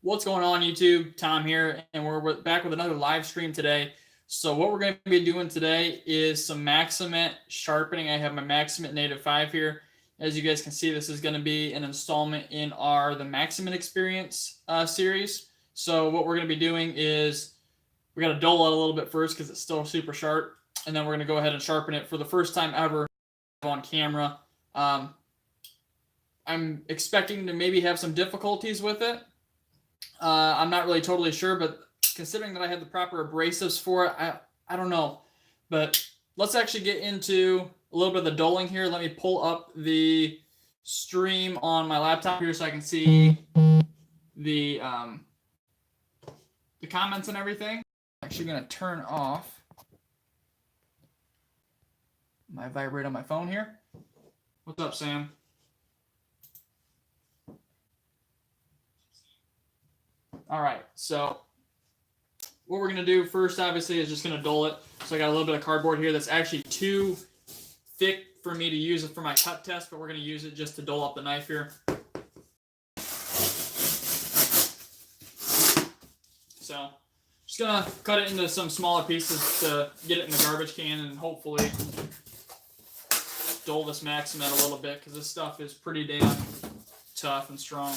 What's going on, YouTube? Tom here, and we're back with another live stream today. So what we're going to be doing today is some Maxamet sharpening. I have my Maxamet Native 5 here. As you guys can see, this is going to be an installment in the Maxamet Experience series. So what we're going to be doing is we're going to dull it a little bit first because it's still super sharp, and then we're going to go ahead and sharpen it for the first time ever on camera. I'm expecting to maybe have some difficulties with it. I'm not really totally sure, but considering that I have the proper abrasives for it, I don't know. But let's actually get into a little bit of the dulling here. Let me pull up the stream on my laptop here so I can see the comments and everything. I'm actually going to turn off my vibrate on my phone here. What's up, Sam? All right, so what we're going to do first, obviously, is just going to dull it. So I got a little bit of cardboard here that's actually too thick for me to use it for my cut test, but we're going to use it just to dull up the knife here. So just going to cut it into some smaller pieces to get it in the garbage can and hopefully dull this Maxamet a little bit because this stuff is pretty damn tough and strong.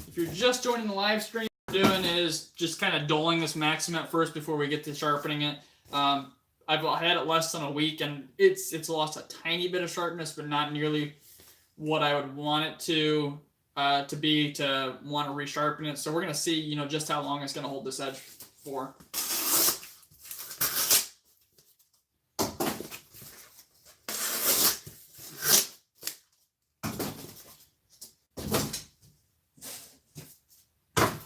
If you're just joining the live stream, what we're doing is just kind of dulling this Maxamet first before we get to sharpening it. I've had it less than a week, and it's lost a tiny bit of sharpness, but not nearly what I would want it to want to resharpen it. So we're gonna see, just how long it's gonna hold this edge for.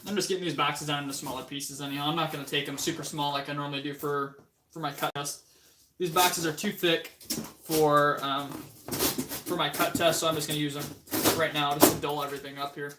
I'm just getting these boxes down into smaller pieces anyhow. I'm not going to take them super small like I normally do for my cut test. These boxes are too thick for my cut test, so I'm just going to use them right now just to dull everything up here.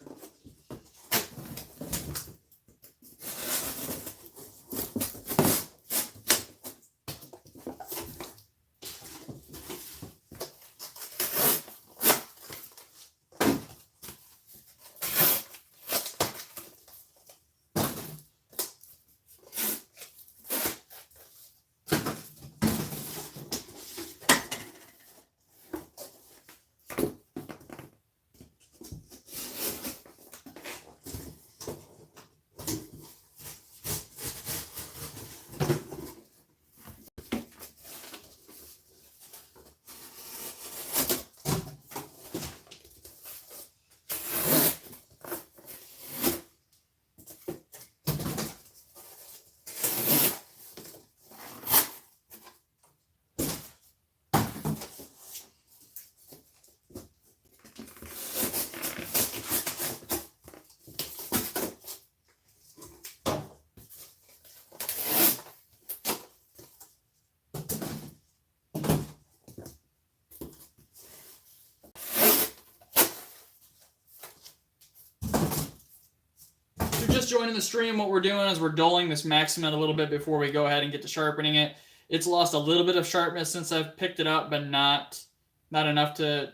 Just joining the stream, what we're doing is we're dulling this Maxamet a little bit before we go ahead and get to sharpening it. It's lost a little bit of sharpness since I've picked it up, but not enough to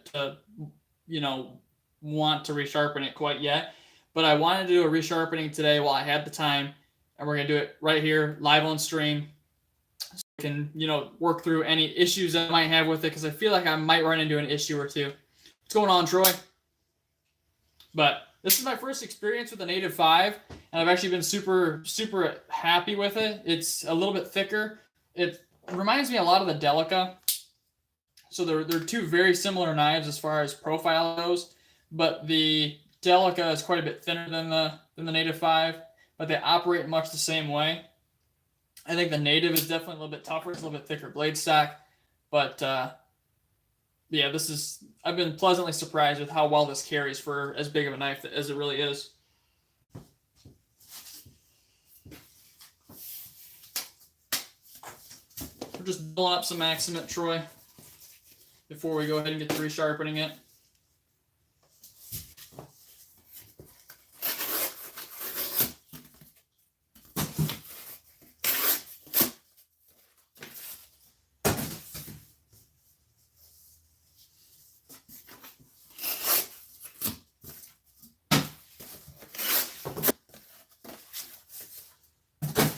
want to resharpen it quite yet. But I wanted to do a resharpening today while I had the time, and we're gonna do it right here live on stream, so we can work through any issues I might have with it, because I feel like I might run into an issue or two. What's going on, Troy? But this is my first experience with the Native 5, and I've actually been super, super happy with it. It's a little bit thicker. It reminds me a lot of the Delica. So they're two very similar knives as far as profile goes, but the Delica is quite a bit thinner than the Native 5, but they operate much the same way. I think the Native is definitely a little bit tougher. It's a little bit thicker blade stack, but yeah, I've been pleasantly surprised with how well this carries for as big of a knife as it really is. We're just blowing up some Maxamet, Troy, before we go ahead and get to resharpening it.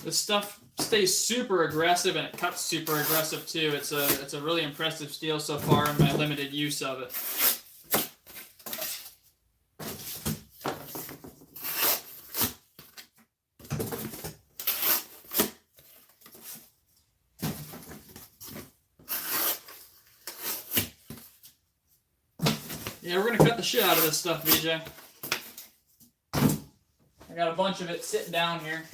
This stuff stays super aggressive and it cuts super aggressive too. It's a really impressive steel so far in my limited use of it. Yeah, we're gonna cut the shit out of this stuff, BJ. I got a bunch of it sitting down here.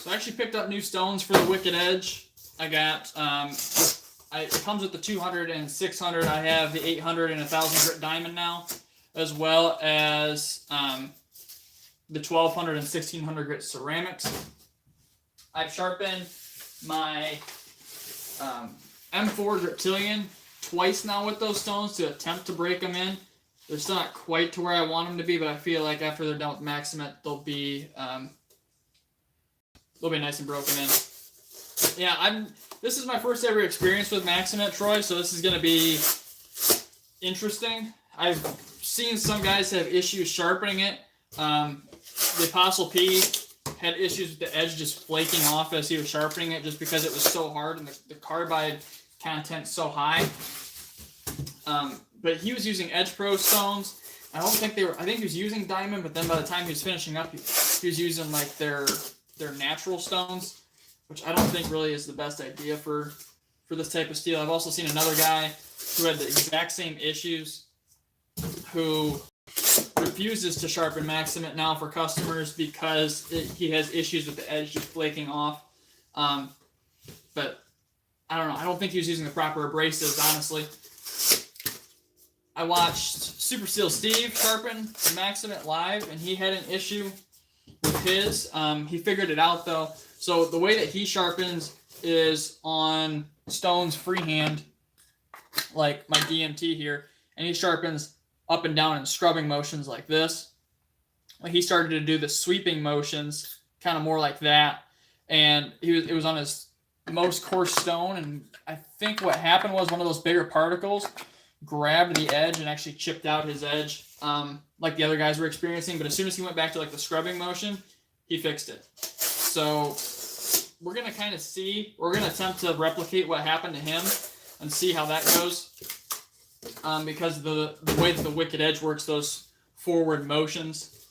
I actually picked up new stones for the Wicked Edge. I got, it comes with the 200 and 600. I have the 800 and 1000 grit diamond now, as well as the 1200 and 1600 grit ceramics. I've sharpened my M4 Griptilian twice now with those stones to attempt to break them in. They're still not quite to where I want them to be, but I feel like after they're done with Maxamet, they'll be nice and broken in. Yeah, this is my first ever experience with Maxamet, Troy, so this is going to be interesting. I've seen some guys have issues sharpening it. The Apostle P had issues with the edge just flaking off as he was sharpening it just because it was so hard and the carbide content so high. But he was using Edge Pro stones. I think he was using diamond, but then by the time he was finishing up, he was using like their natural stones, which I don't think really is the best idea for this type of steel. I've also seen another guy who had the exact same issues who refuses to sharpen Maxamet now for customers because he has issues with the edge just flaking off. But I don't know. I don't think he was using the proper abrasives, honestly. I watched Super Steel Steve sharpen the Maxamet live, and he had an issue with his. He figured it out, though. So the way that he sharpens is on stones freehand, like my DMT here, and he sharpens up and down in scrubbing motions like this. He started to do the sweeping motions, kind of more like that, and it was on his most coarse stone, and I think what happened was one of those bigger particles grabbed the edge and actually chipped out his edge, like the other guys were experiencing. But as soon as he went back to like the scrubbing motion, he fixed it. So we're gonna kind of see. We're gonna attempt to replicate what happened to him and see how that goes. Because the way that the Wicked Edge works, those forward motions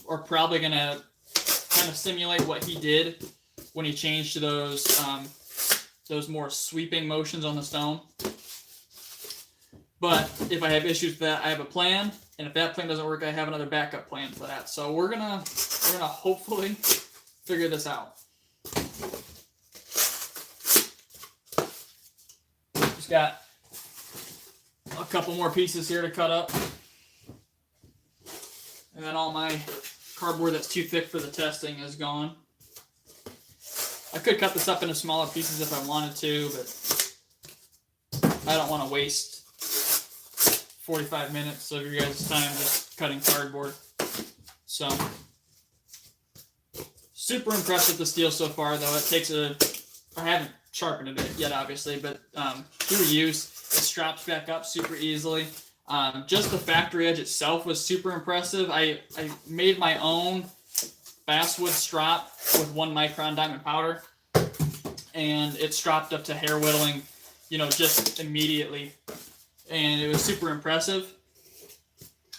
are probably gonna kind of simulate what he did when he changed to those more sweeping motions on the stone. But if I have issues with that, I have a plan, and if that plan doesn't work, I have another backup plan for that. So we're gonna hopefully figure this out. Just got a couple more pieces here to cut up, and then all my cardboard that's too thick for the testing is gone. I could cut this up into smaller pieces if I wanted to, but I don't want to waste 45 minutes of your guys' time just cutting cardboard. So, super impressed with the steel so far, though. I haven't sharpened it yet, obviously, but through use, it straps back up super easily. Just the factory edge itself was super impressive. I made my own basswood strop with 1 micron diamond powder, and it stropped up to hair whittling, just immediately. And it was super impressive.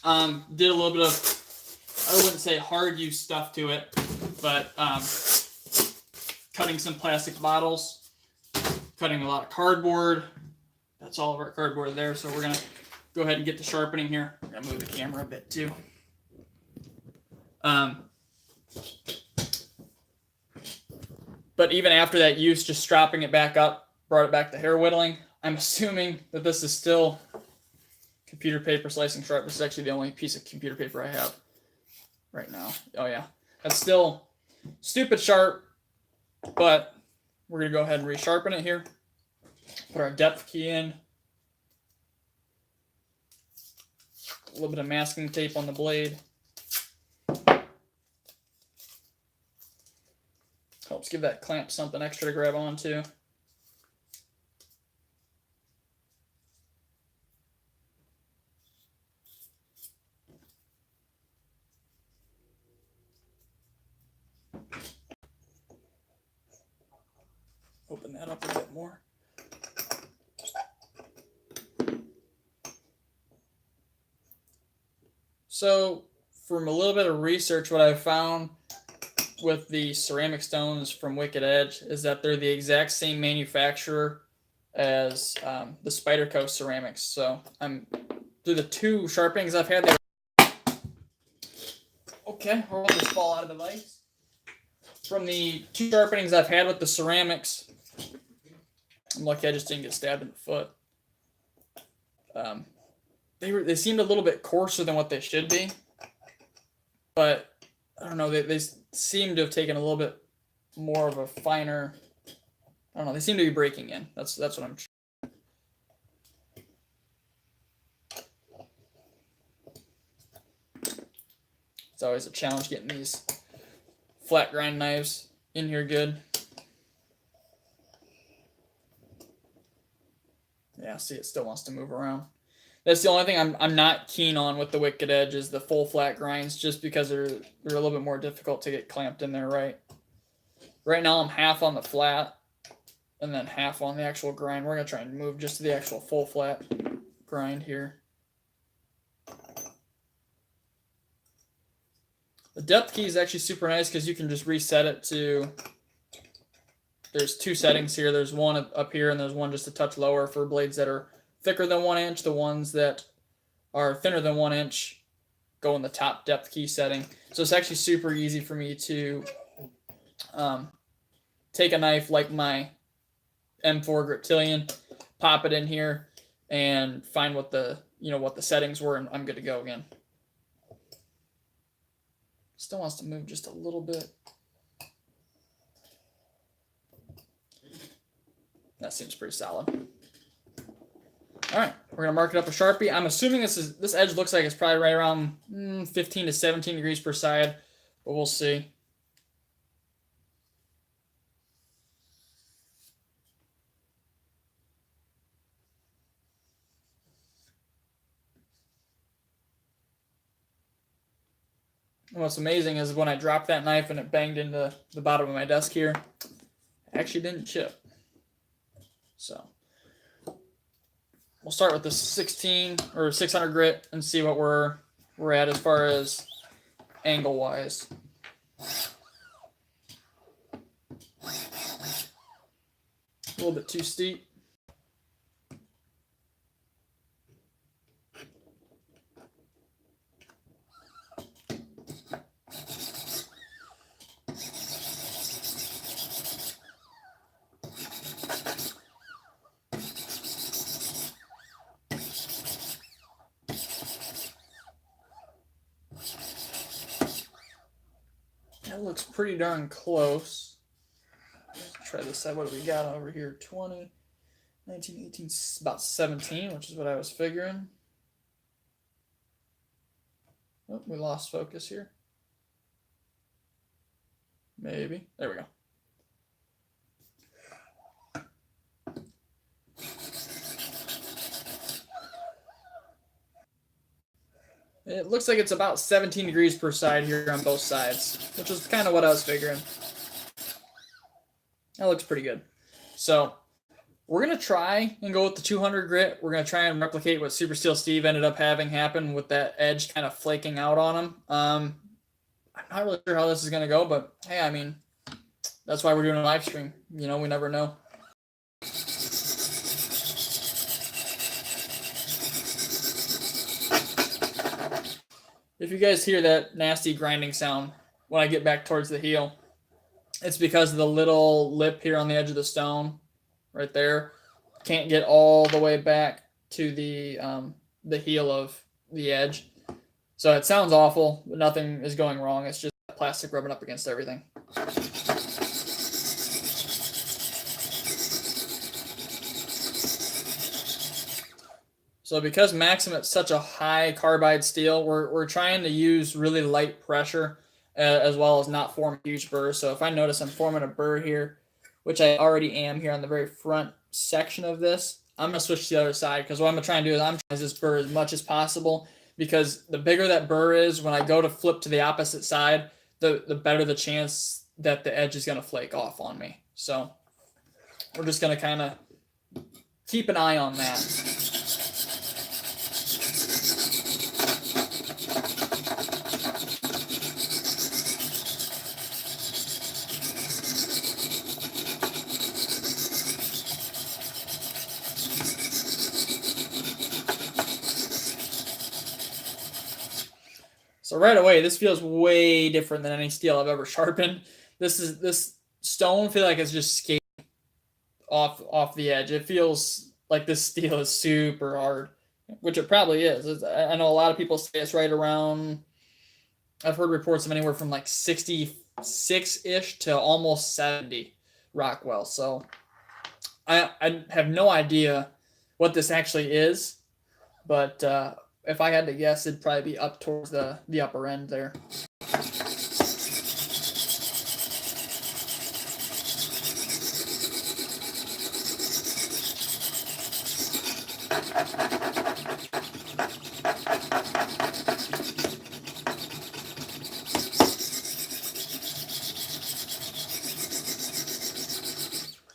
Did a little bit of, I wouldn't say hard use stuff to it, but cutting some plastic bottles, cutting a lot of cardboard. That's all of our cardboard there. So we're gonna go ahead and get to sharpening here. I'm gonna move the camera a bit too. But even after that use, just strapping it back up, brought it back to hair whittling. I'm assuming that this is still computer paper slicing sharp. This is actually the only piece of computer paper I have right now. Oh yeah, that's still stupid sharp, but we're gonna go ahead and resharpen it here. Put our depth key in. A little bit of masking tape on the blade. Helps give that clamp something extra to grab onto. Open that up a bit more. So, from a little bit of research, what I found with the ceramic stones from Wicked Edge is that they're the exact same manufacturer as the Spyderco ceramics. So, through the 2 sharpenings I've had, okay, or will just fall out of the vise. From the 2 sharpenings I've had with the ceramics, I'm lucky I just didn't get stabbed in the foot. They seemed a little bit coarser than what they should be, but I don't know. They seem to have taken a little bit more of a finer. I don't know. They seem to be breaking in. That's what I'm. It's always a challenge getting these flat grind knives in here good. Yeah, see, it still wants to move around. That's the only thing I'm not keen on with the Wicked Edge is the full flat grinds, just because they're a little bit more difficult to get clamped in there right. Right now I'm half on the flat and then half on the actual grind. We're going to try and move just to the actual full flat grind here. The depth key is actually super nice because you can just reset it to... There's 2 settings here. There's one up here and there's one just a touch lower for blades that are thicker than 1 inch. The ones that are thinner than 1 inch go in the top depth key setting. So it's actually super easy for me to take a knife like my M4 Griptilian, pop it in here, and find what the settings were, and I'm good to go again. Still wants to move just a little bit. That seems pretty solid. All right, we're gonna mark it up a Sharpie. I'm assuming this edge looks like it's probably right around 15 to 17 degrees per side, but we'll see. And what's amazing is when I dropped that knife and it banged into the bottom of my desk here, it actually didn't chip. So we'll start with the 16 or 600 grit and see what we're at as far as angle wise. A little bit too steep. That looks pretty darn close. Let's try this side. What do we got over here? 20, 19, 18, about 17, which is what I was figuring. Oh, we lost focus here. Maybe. There we go. It looks like it's about 17 degrees per side here on both sides, which is kind of what I was figuring. That looks pretty good. So we're going to try and go with the 200 grit. We're going to try and replicate what Super Steel Steve ended up having happen with that edge kind of flaking out on him. I'm not really sure how this is going to go, but hey, I mean, that's why we're doing a live stream. You know, we never know. If you guys hear that nasty grinding sound when I get back towards the heel, It's because of the little lip here on the edge of the stone right there. Can't get all the way back to the heel of the edge. So it sounds awful, but nothing is going wrong. It's just plastic rubbing up against everything. So because Maxamet's such a high carbide steel, we're trying to use really light pressure as well as not form huge burrs. So if I notice I'm forming a burr here, which I already am here on the very front section of this, I'm going to switch to the other side because what I'm going to try and do is I'm trying to this burr as much as possible, because the bigger that burr is, when I go to flip to the opposite side, the better the chance that the edge is going to flake off on me. So we're just going to kind of keep an eye on that. So right away, this feels way different than any steel I've ever sharpened. This stone feel like it's just skating off the edge. It feels like this steel is super hard, which it probably is. I know a lot of people say it's right around. I've heard reports of anywhere from like 66-ish to almost 70 Rockwell. So I have no idea what this actually is, but if I had to guess, it'd probably be up towards the upper end there.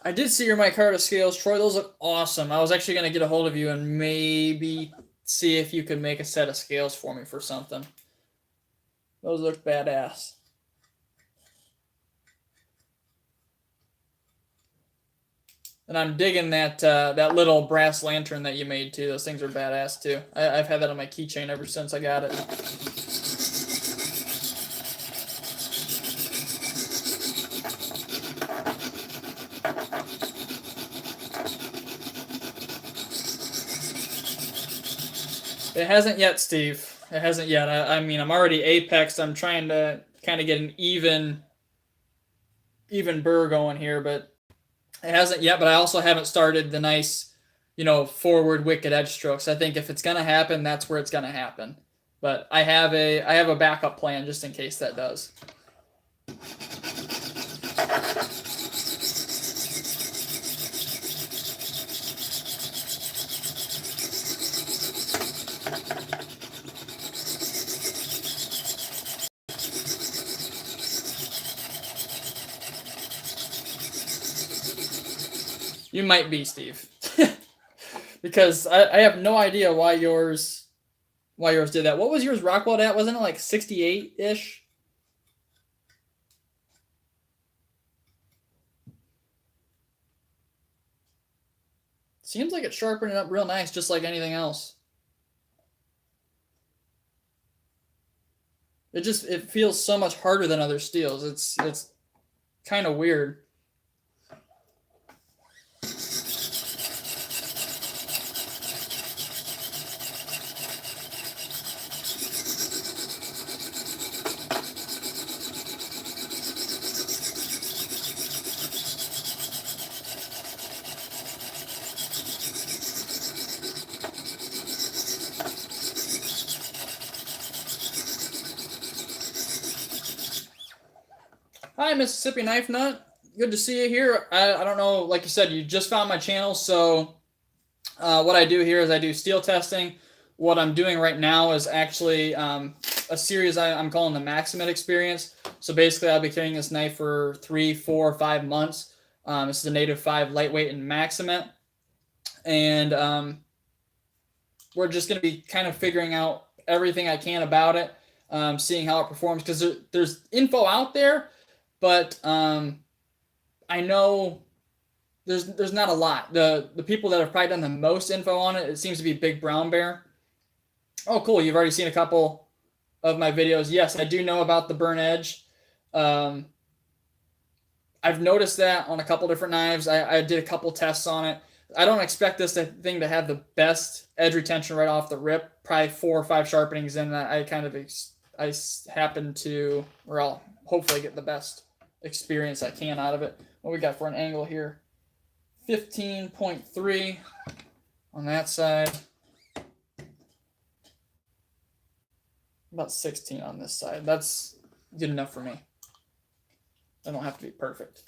I did see your micarta scales, Troy. Those look awesome. I was actually going to get a hold of you and maybe see if you could make a set of scales for me for something. Those look badass. And I'm digging that that little brass lantern that you made too. Those things are badass too. I've had that on my keychain ever since I got it. It hasn't yet, Steve. It hasn't yet. I mean, I'm already apexed. I'm trying to kind of get an even burr going here, but it hasn't yet. But I also haven't started the nice, forward wicked edge strokes. I think if it's gonna happen, that's where it's gonna happen. But I have a backup plan just in case that does. You might be, Steve, because I have no idea why yours did that. What was yours Rockwell at? Wasn't it like 68-ish? Seems like it's sharpening up real nice, just like anything else. It feels so much harder than other steels. It's kind of weird. Hi, Mississippi Knife Nut. Good to see you here. I don't know, like you said, you just found my channel, so what I do here is I do steel testing. What I'm doing right now is actually a series I'm calling the Maxamet experience. So basically, I'll be carrying this knife for 3, 4, 5 months. This is a native 5 lightweight in Maxamet, and we're just going to be kind of figuring out everything I can about it, seeing how it performs, because there's info out there, but I know there's not a lot. The people that have probably done the most info on it, it seems to be Big Brown Bear. Oh, cool. You've already seen a couple of my videos. Yes, I do know about the burn edge. I've noticed that on a couple different knives. I did a couple tests on it. I don't expect this thing to have the best edge retention right off the rip. Probably 4 or 5 sharpenings in that I happen to, or I'll hopefully get the best experience I can out of it. What we got for an angle here? 15.3 on that side. About 16 on this side. That's good enough for me. I don't have to be perfect.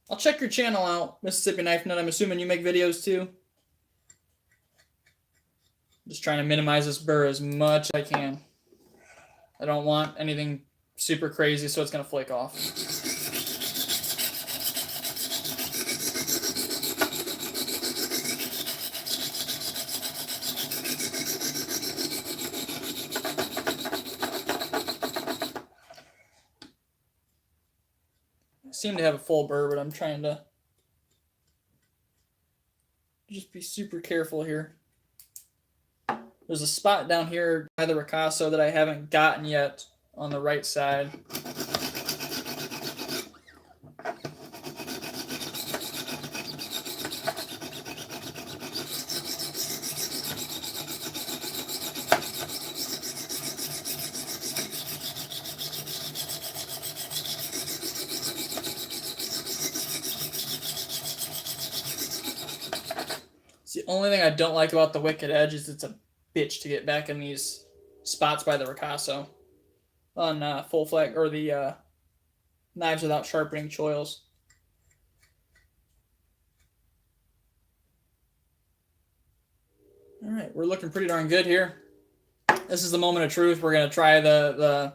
I'll check your channel out, Mississippi Knife Nut. I'm assuming you make videos too. Just trying to minimize this burr as much as I can. I don't want anything super crazy, so it's going to flake off. I seem to have a full burr, but I'm trying to just be super careful here. There's a spot down here by the ricasso that I haven't gotten yet on the right side. It's the only thing I don't like about the wicked edge is it's a bitch to get back in these spots by the ricasso on full flag or the knives without sharpening choils. All right, we're looking pretty darn good here. This is the moment of truth. We're gonna try the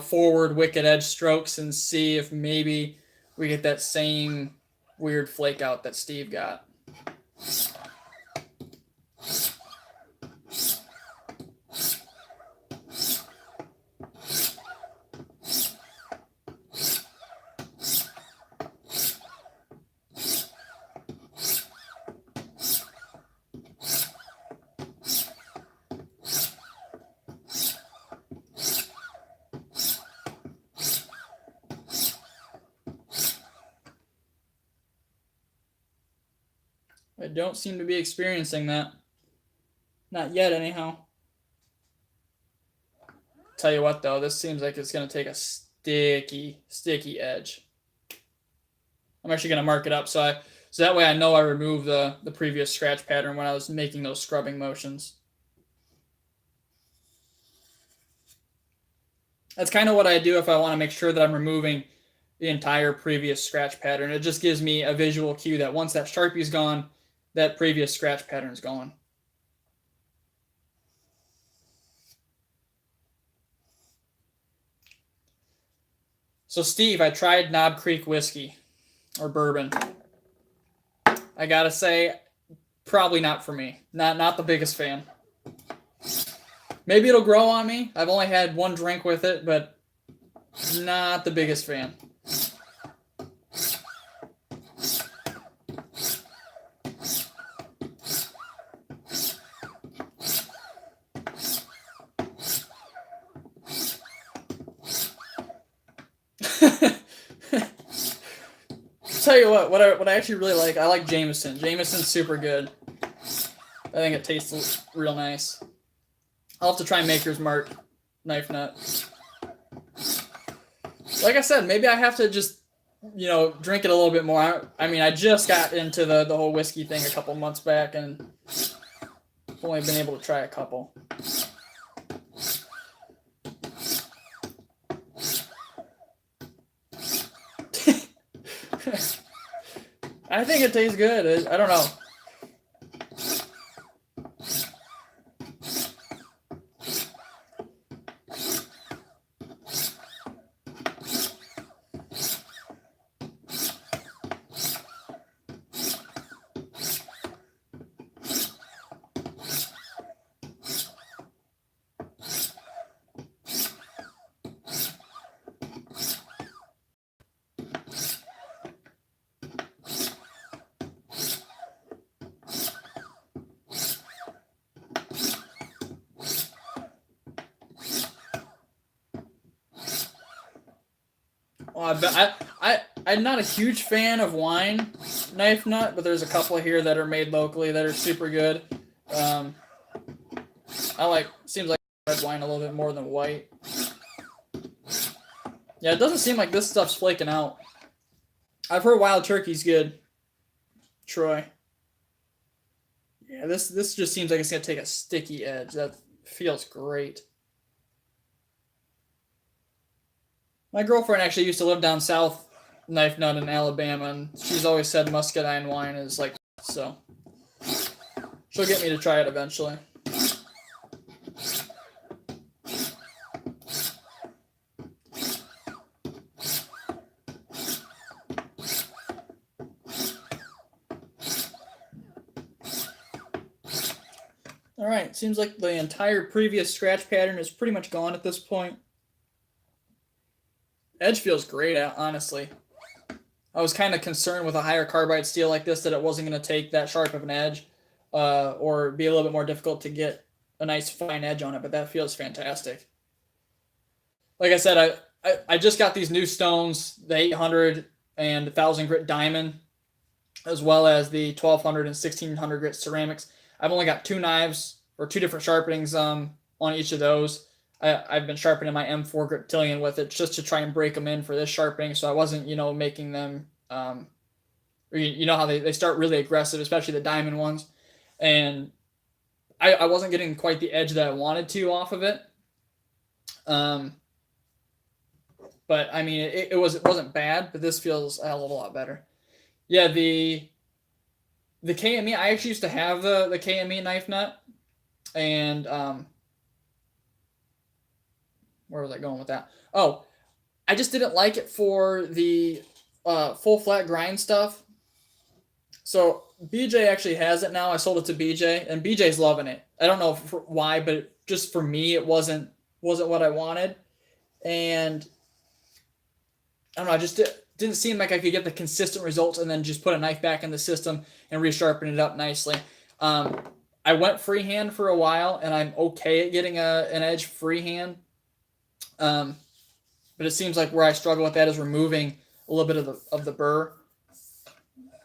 forward wicked edge strokes and see if maybe we get that same weird flake out that Steve got. I don't seem to be experiencing that. Not yet, anyhow. Tell you what, though, this seems like it's going to take a sticky edge. I'm actually going to mark it up so that way I know I removed the previous scratch pattern when I was making those scrubbing motions. That's kind of what I do if I want to make sure that I'm removing the entire previous scratch pattern. It just gives me a visual cue that once that Sharpie's gone, that previous scratch pattern's gone. So Steve, I tried Knob Creek whiskey or bourbon. I gotta say, probably not for me. Not the biggest fan. Maybe it'll grow on me. I've only had one drink with it, but not the biggest fan. Tell you what I actually really like, I like Jameson. Jameson's super good. I think it tastes real nice. I'll have to try Maker's Mark Knife Nut. Like I said, maybe I have to just, drink it a little bit more. I mean, I just got into the whole whiskey thing a couple months back, and I've only been able to try a couple. I think it tastes good. I don't know. I'm not a huge fan of wine knife nut, but there's a couple here that are made locally that are super good. Seems like red wine a little bit more than white. Yeah, it doesn't seem like this stuff's flaking out. I've heard Wild Turkey's good. Troy. Yeah, this just seems like it's gonna take a sticky edge. That feels great. My girlfriend actually used to live down south, knife nut in Alabama, and she's always said muscadine wine is like so. She'll get me to try it eventually. All right, seems like the entire previous scratch pattern is pretty much gone at this point. Edge feels great, honestly. I was kind of concerned with a higher carbide steel like this that it wasn't going to take that sharp of an edge or be a little bit more difficult to get a nice fine edge on it, but that feels fantastic. Like I said, I just got these new stones, the 800 and 1000 grit diamond, as well as the 1200 and 1600 grit ceramics. I've only got two knives or two different sharpenings on each of those. I've been sharpening my M4 Griptilian with it just to try and break them in for this sharpening, so I wasn't, making them, you know how they start really aggressive, especially the diamond ones, and I wasn't getting quite the edge that I wanted to off of it. But I mean, it wasn't bad, but this feels a little lot better. Yeah, the KME, I actually used to have the KME knife nut, and where was I going with that? Oh, I just didn't like it for the full flat grind stuff. So BJ actually has it now. I sold it to BJ, and BJ's loving it. I don't know why, but just for me, it wasn't what I wanted, and I don't know. I just didn't seem like I could get the consistent results and then just put a knife back in the system and resharpen it up nicely. I went freehand for a while, and I'm okay at getting an edge freehand. But it seems like where I struggle with that is removing a little bit of the burr.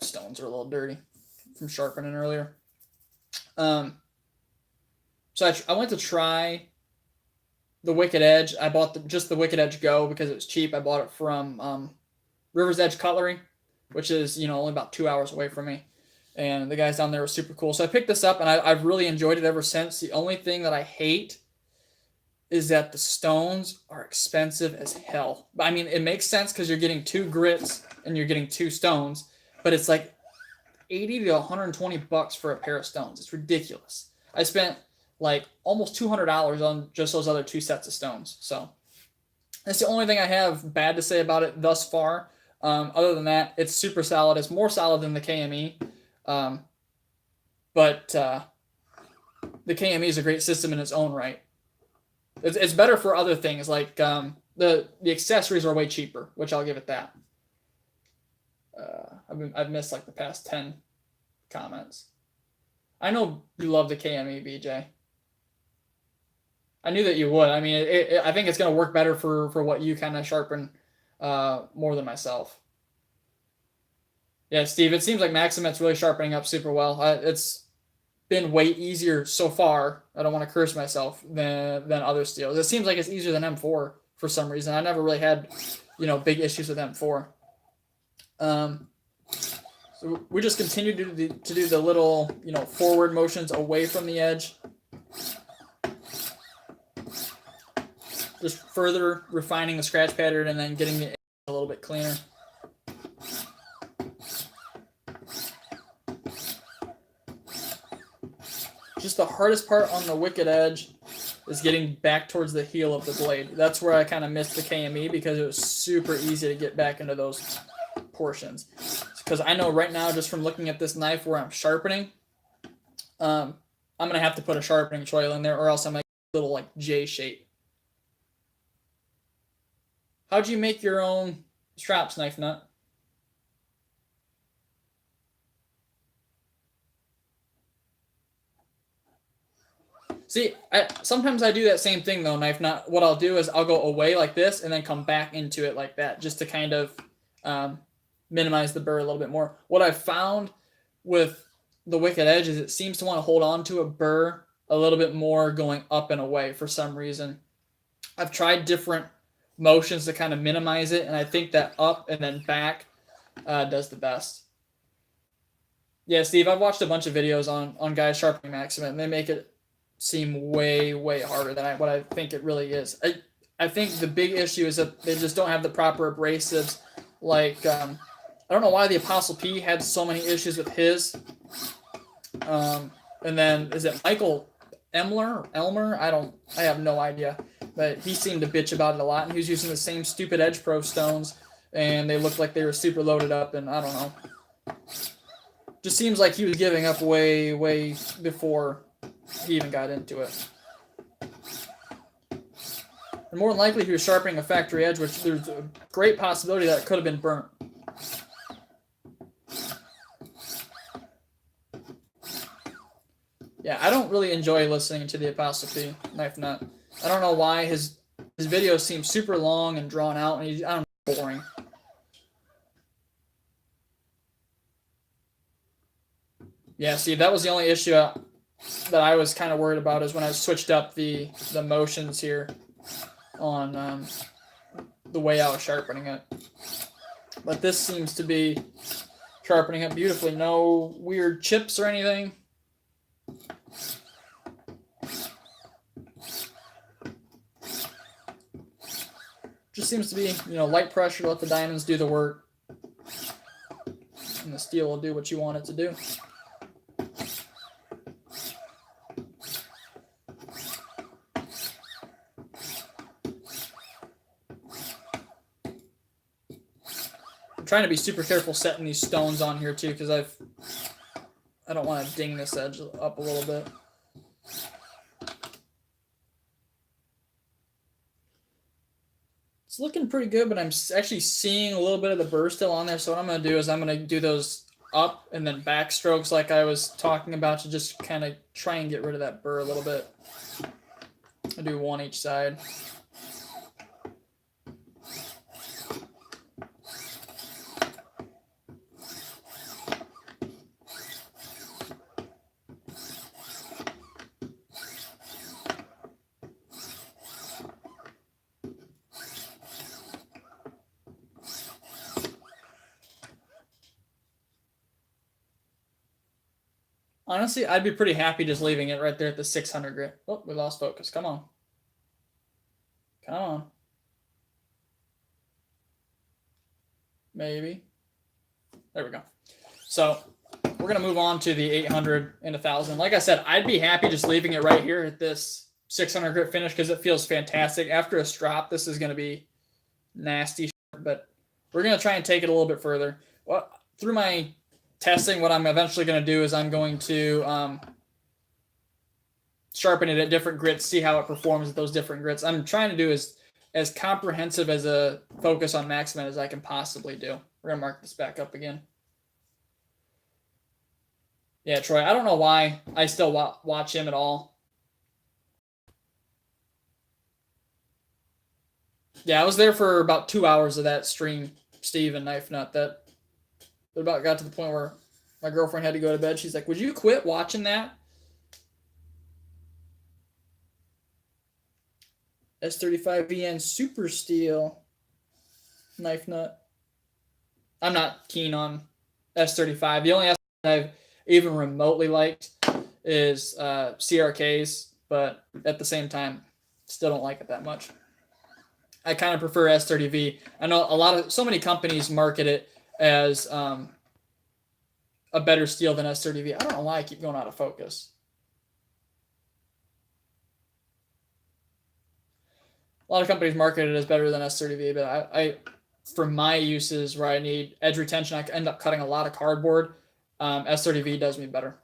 Stones are a little dirty from sharpening earlier. So I went to try the Wicked Edge. I bought just the Wicked Edge Go because it was cheap. I bought it from River's Edge Cutlery, which is only about 2 hours away from me. And the guys down there were super cool. So I picked this up, and I've really enjoyed it ever since. The only thing that I hate is that the stones are expensive as hell. I mean, it makes sense because you're getting 2 grits and you're getting 2 stones, but it's like $80 to $120 for a pair of stones. It's ridiculous. I spent like almost $200 on just those other 2 sets of stones. So that's the only thing I have bad to say about it thus far. Other than that, it's super solid. It's more solid than the KME. But the KME is a great system in its own right. It's better for other things, like the accessories are way cheaper, which I'll give it that. I've missed like the past 10 comments. I know you love the KME, BJ. I knew that you would. I mean, I think it's going to work better for what you kind of sharpen more than myself. Yeah, Steve, it seems like Maxamet's really sharpening up super well. It's been way easier so far. I don't want to curse myself than other steels. It seems like it's easier than M4 for some reason. I never really had, big issues with M4. So we just continue to do the little, forward motions away from the edge. Just further refining the scratch pattern and then getting the edge a little bit cleaner. Just the hardest part on the Wicked Edge is getting back towards the heel of the blade. That's where I kind of missed the KME because it was super easy to get back into those portions. Because I know right now, just from looking at this knife where I'm sharpening, I'm going to have to put a sharpening choil in there or else I'm going to get a little like J shape. How'd you make your own straps, Knife Nut? See, sometimes I do that same thing though, knife nut. What I'll do is I'll go away like this and then come back into it like that, just to kind of minimize the burr a little bit more. What I've found with the wicked edge is it seems to want to hold on to a burr a little bit more going up and away for some reason. I've tried different motions to kind of minimize it, and I think that up and then back does the best. Yeah, Steve, I've watched a bunch of videos on guys sharpening Maxamet, and they make it seem way, way harder than what I think it really is. I think the big issue is that they just don't have the proper abrasives. Like, I don't know why the Apostle P had so many issues with his. And then, is it Michael Elmer? I have no idea. But he seemed to bitch about it a lot, and he was using the same stupid Edge Pro stones, and they looked like they were super loaded up, and I don't know. Just seems like he was giving up way, way before he even got into it. And more than likely, he was sharpening a factory edge, which there's a great possibility that it could have been burnt. Yeah, I don't really enjoy listening to the Apostle P knife nut. I don't know why his videos seem super long and drawn out, and I don't know, boring. Yeah, see, that was the only issue that I was kind of worried about, is when I switched up the motions here on the way I was sharpening it. But this seems to be sharpening it beautifully. No weird chips or anything. Just seems to be, light pressure to let the diamonds do the work. And the steel will do what you want it to do. I'm trying to be super careful setting these stones on here too, because I don't want to ding this edge up a little bit. It's looking pretty good, but I'm actually seeing a little bit of the burr still on there. So what I'm going to do is I'm going to do those up and then back strokes like I was talking about, to just kind of try and get rid of that burr a little bit. I'll do one each side. Honestly, I'd be pretty happy just leaving it right there at the 600 grit. Oh, we lost focus. Come on. Come on. Maybe. There we go. So we're going to move on to the 800 and 1000. Like I said, I'd be happy just leaving it right here at this 600 grit finish, because it feels fantastic. After a strop, this is going to be nasty, but we're going to try and take it a little bit further. Well, through my testing, what I'm eventually going to do is I'm going to sharpen it at different grits, see how it performs at those different grits. I'm trying to do as comprehensive as a focus on Maxamet as I can possibly do. We're going to mark this back up again. Yeah, Troy, I don't know why I still watch him at all. Yeah, I was there for about 2 hours of that stream, Steve and Knife Nut. That it about got to the point where my girlfriend had to go to bed. She's like, "Would you quit watching that?" S35VN Super Steel Knife Nut. I'm not keen on S35. The only S I've even remotely liked is CRKs, but at the same time, still don't like it that much. I kind of prefer S30V. I know so many companies market it as a better steel than S30V. I don't know why I keep going out of focus. A lot of companies market it as better than S30V, but I for my uses where I need edge retention, I end up cutting a lot of cardboard. S30V does me better.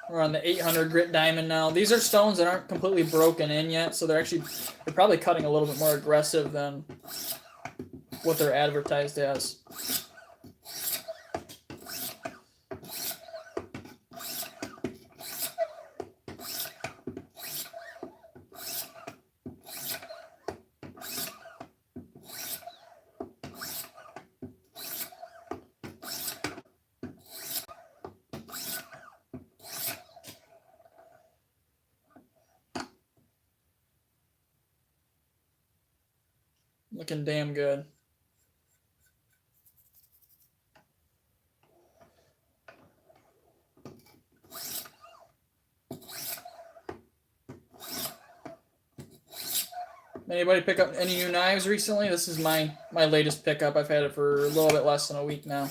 We're on the 800 grit diamond now. These are stones that aren't completely broken in yet, so they're probably cutting a little bit more aggressive than what they're advertised as. Looking damn good. Anybody pick up any new knives recently? This is my latest pickup. I've had it for a little bit less than a week now.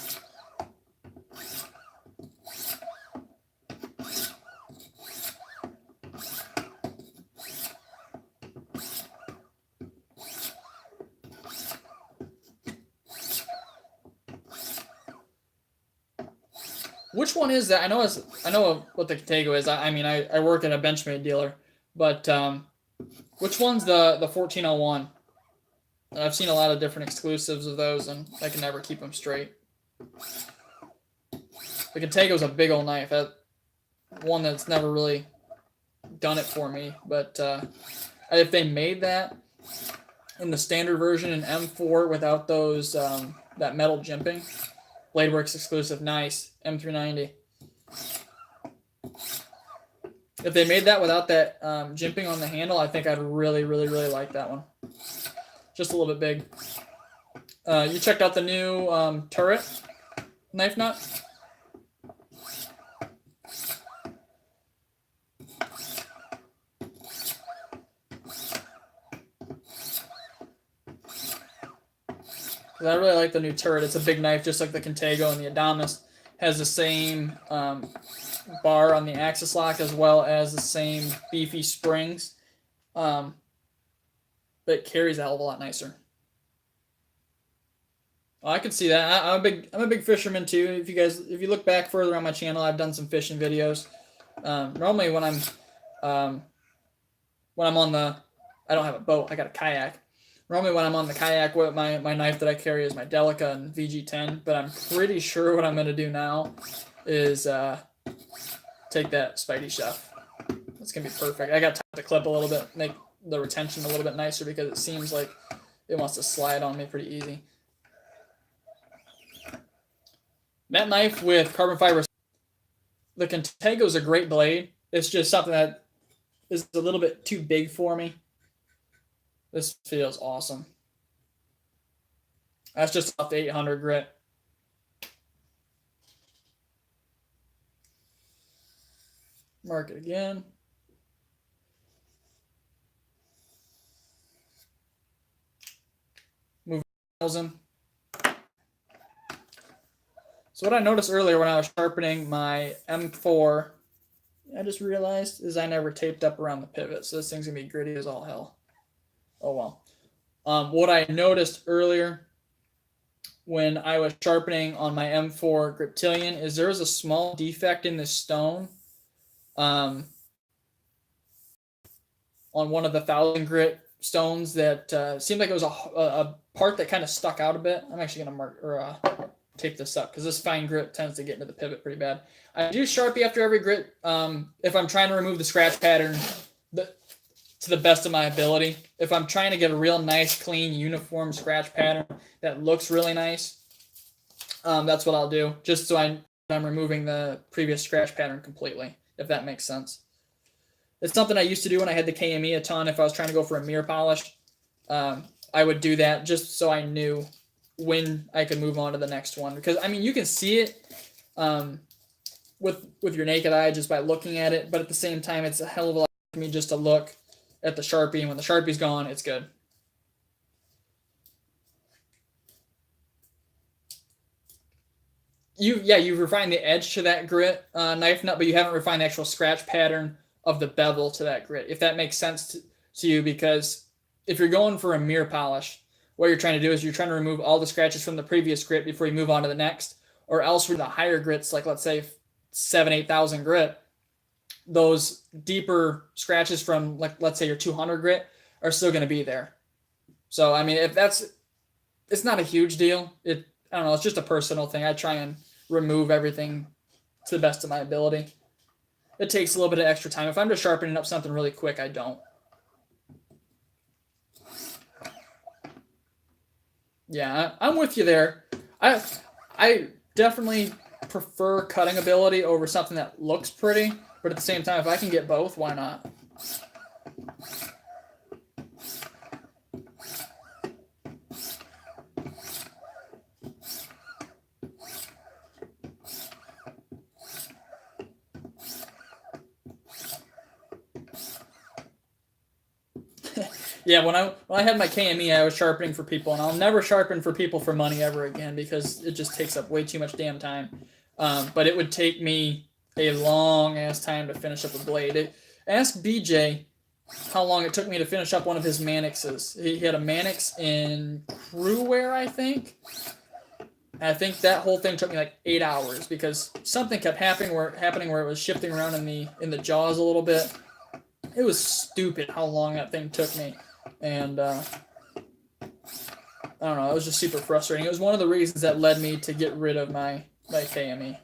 Which one is that? I know what the Contago is. I mean, I work at a Benchmade dealer, but which one's the 1401? I've seen a lot of different exclusives of those, and I can never keep them straight. The Contago's a big old knife. That one that's never really done it for me. But if they made that in the standard version in M4 without those that metal jimping, Bladeworks exclusive, nice M390. If they made that without that jimping on the handle, I think I'd really, really, really like that one. Just a little bit big. You checked out the new turret knife nut? I really like the new turret. It's a big knife, just like the Contago, and the Adamas has the same bar on the axis lock as well as the same beefy springs, but it carries a hell of a lot nicer. Oh, I can see that. I'm a big fisherman too. If you look back further on my channel, I've done some fishing videos. Normally when I'm on the, I don't have a boat. I got a kayak. Normally when I'm on the kayak, with my knife that I carry is my Delica and VG10, but I'm pretty sure what I'm going to do now is take that Spidey Chef. It's going to be perfect. I got to the clip a little bit, make the retention a little bit nicer because it seems like it wants to slide on me pretty easy. That knife with carbon fiber, the Contago is a great blade. It's just something that is a little bit too big for me. This feels awesome. That's just off the 800 grit. Mark it again. Move 1,000. So what I noticed earlier when I was sharpening my M4, I just realized is I never taped up around the pivot. So this thing's going to be gritty as all hell. Oh, well. What I noticed earlier when I was sharpening on my M4 Griptilian is there was a small defect in this stone on one of the 1,000 grit stones that seemed like it was a part that kind of stuck out a bit. I'm actually going to mark or tape this up because this fine grit tends to get into the pivot pretty bad. I do Sharpie after every grit if I'm trying to remove the scratch pattern to the best of my ability. If I'm trying to get a real nice, clean, uniform scratch pattern that looks really nice, that's what I'll do, just so I'm removing the previous scratch pattern completely, if that makes sense. It's something I used to do when I had the KME a ton. If I was trying to go for a mirror polish, I would do that just so I knew when I could move on to the next one. Because, I mean, you can see it with your naked eye just by looking at it, but at the same time, it's a hell of a lot for me just to look at the Sharpie, and when the Sharpie's gone, it's good. You've refined the edge to that grit knife nut, but you haven't refined the actual scratch pattern of the bevel to that grit, if that makes sense to you, because if you're going for a mirror polish, what you're trying to do is you're trying to remove all the scratches from the previous grit before you move on to the next, or else with the higher grits, like let's say 7,000-8,000 grit, those deeper scratches from, like, let's say your 200 grit are still going to be there. So, I mean, it's not a huge deal. I don't know, it's just a personal thing. I try and remove everything to the best of my ability. It takes a little bit of extra time. If I'm just sharpening up something really quick, I don't. Yeah, I'm with you there. I definitely prefer cutting ability over something that looks pretty, but at the same time, if I can get both, why not? Yeah, when I had my KME, I was sharpening for people, and I'll never sharpen for people for money ever again because it just takes up way too much damn time. But it would take me a long ass time to finish up a blade. Ask BJ how long it took me to finish up one of his Manixes. He had a Manix in Crewwear, I think. And I think that whole thing took me like 8 hours because something kept happening where it was shifting around in the jaws a little bit. It was stupid how long that thing took me. And I don't know, it was just super frustrating. It was one of the reasons that led me to get rid of my KME.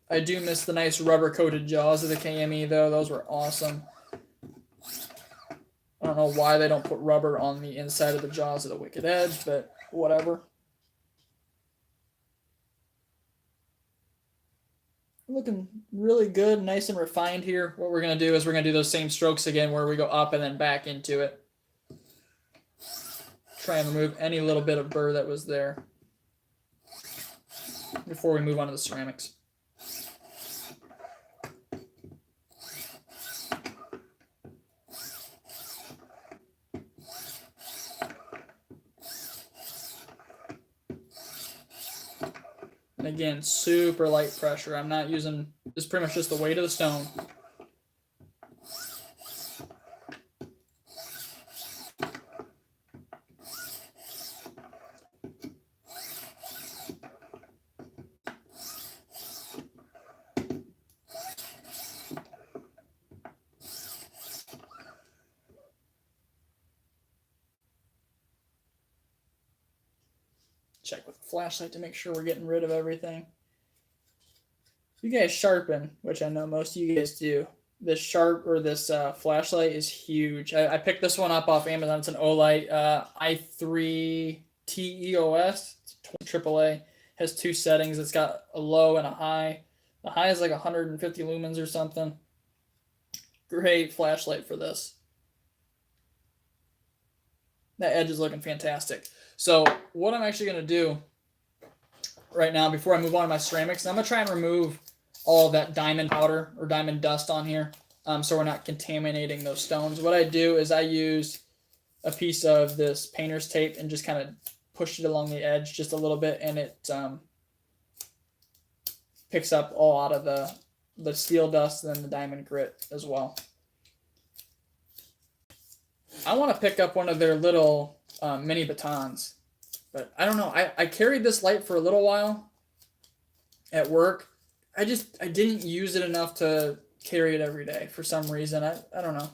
I do miss the nice rubber-coated jaws of the KME, though. Those were awesome. I don't know why they don't put rubber on the inside of the jaws of the Wicked Edge, but whatever. Looking really good, nice and refined here. What we're going to do is we're going to do those same strokes again where we go up and then back into it. Try and remove any little bit of burr that was there before we move on to the ceramics. And again, super light pressure. I'm not using, it's pretty much just the weight of the stone. Check with the flashlight to make sure we're getting rid of everything. You guys sharpen, which I know most of you guys do. This flashlight is huge. I picked this one up off Amazon. It's an Olight i3 TEOS. It's AAA. Has two settings. It's got a low and a high. The high is like 150 lumens or something. Great flashlight for this. That edge is looking fantastic. So what I'm actually going to do right now before I move on to my ceramics, I'm going to try and remove all of that diamond powder or diamond dust on here so we're not contaminating those stones. What I do is I use a piece of this painter's tape and just kind of push it along the edge just a little bit, and it picks up all out of the steel dust and then the diamond grit as well. I want to pick up one of their little mini batons, but I don't know. I carried this light for a little while at work. I didn't use it enough to carry it every day for some reason. I don't know.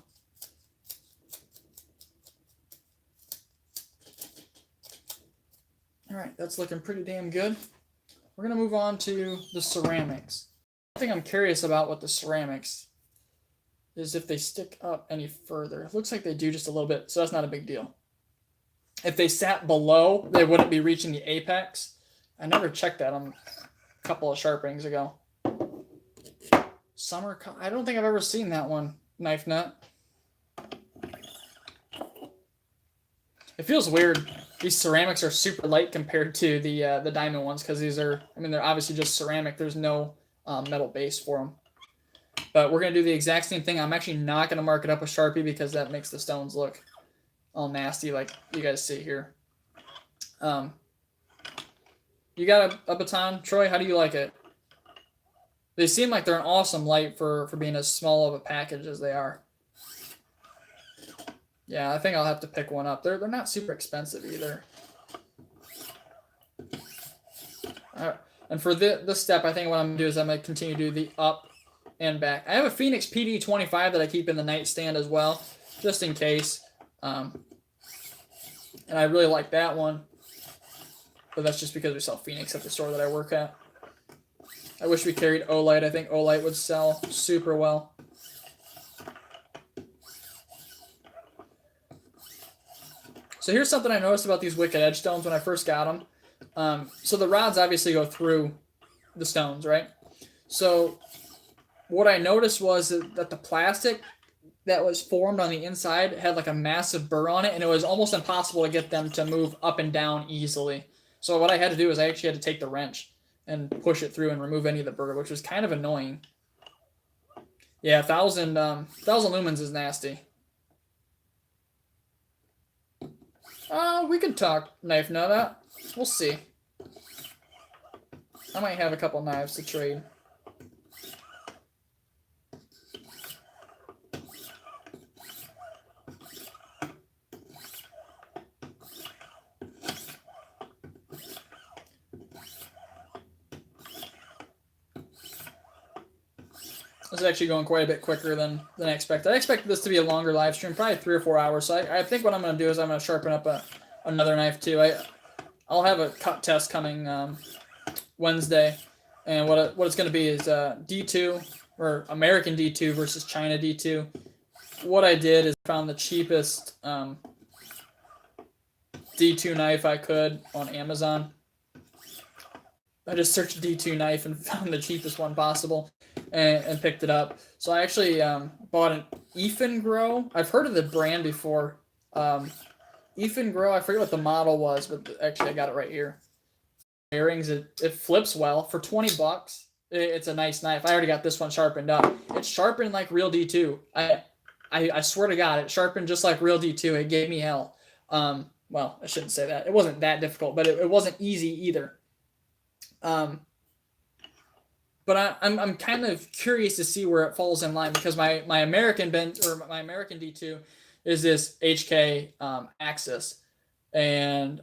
All right, that's looking pretty damn good. We're going to move on to the ceramics. One thing I'm curious about with the ceramics is if they stick up any further. It looks like they do just a little bit, so that's not a big deal. If they sat below, they wouldn't be reaching the apex. I never checked that on a couple of sharpenings ago. I don't think I've ever seen that one, knife nut. It feels weird. These ceramics are super light compared to the diamond ones because these are, I mean, they're obviously just ceramic. There's no metal base for them. But we're going to do the exact same thing. I'm actually not going to mark it up with Sharpie because that makes the stones look all nasty like you guys see here. You got a baton? Troy, how do you like it? They seem like they're an awesome light for being as small of a package as they are. Yeah, I think I'll have to pick one up. They're not super expensive either. And for this step, I think what I'm going to do is I'm going to continue to do the up and back. I have a Phoenix PD25 that I keep in the nightstand as well, just in case. And I really like that one. But that's just because we sell Phoenix at the store that I work at. I wish we carried Olight. I think Olight would sell super well. So here's something I noticed about these Wicked Edge stones when I first got them. So the rods obviously go through the stones, right? So what I noticed was that the plastic that was formed on the inside had like a massive burr on it, and it was almost impossible to get them to move up and down easily. So what I had to do is I actually had to take the wrench and push it through and remove any of the burr, which was kind of annoying. Yeah, 1,000 lumens is nasty. We could talk knife nut. We'll see. I might have a couple knives to trade. This is actually going quite a bit quicker than I expected. I expected this to be a longer live stream, probably 3 or 4 hours. So I think what I'm going to do is I'm going to sharpen up another knife too. I'll have a cut test coming Wednesday, and what it's going to be is D2 or American D2 versus China D2. What I did is found the cheapest D2 knife I could on Amazon. I just searched D2 knife and found the cheapest one possible. And picked it up. So I actually bought an Grow. I've heard of the brand before. Grow, I forget what the model was, but actually I got it right here. Bearings, it flips well. For 20 bucks, it's a nice knife. I already got this one sharpened up. It's sharpened like real D2. I swear to God, it sharpened just like real D2. It gave me hell. Well, I shouldn't say that. It wasn't that difficult, but it wasn't easy either. But I'm kind of curious to see where it falls in line, because my American my American D2 is this HK Axis, and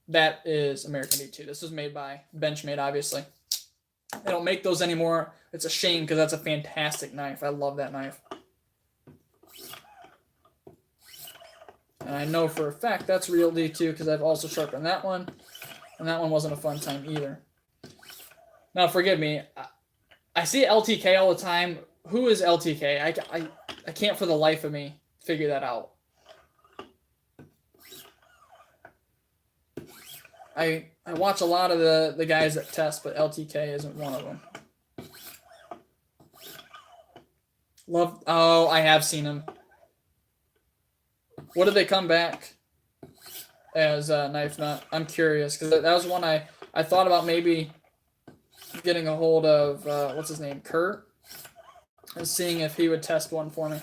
that is American D2. This was made by Benchmade, obviously. They don't make those anymore. It's a shame, because that's a fantastic knife. I love that knife. And I know for a fact that's real D2, because I've also sharpened that one, and that one wasn't a fun time either. Now, forgive me. I see LTK all the time. Who is LTK? I can't for the life of me figure that out. I watch a lot of the guys that test, but LTK isn't one of them. Oh, I have seen him. What did they come back as Knife Nut? I'm curious, because that was one I thought about maybe getting a hold of, what's his name, Kurt, and seeing if he would test one for me.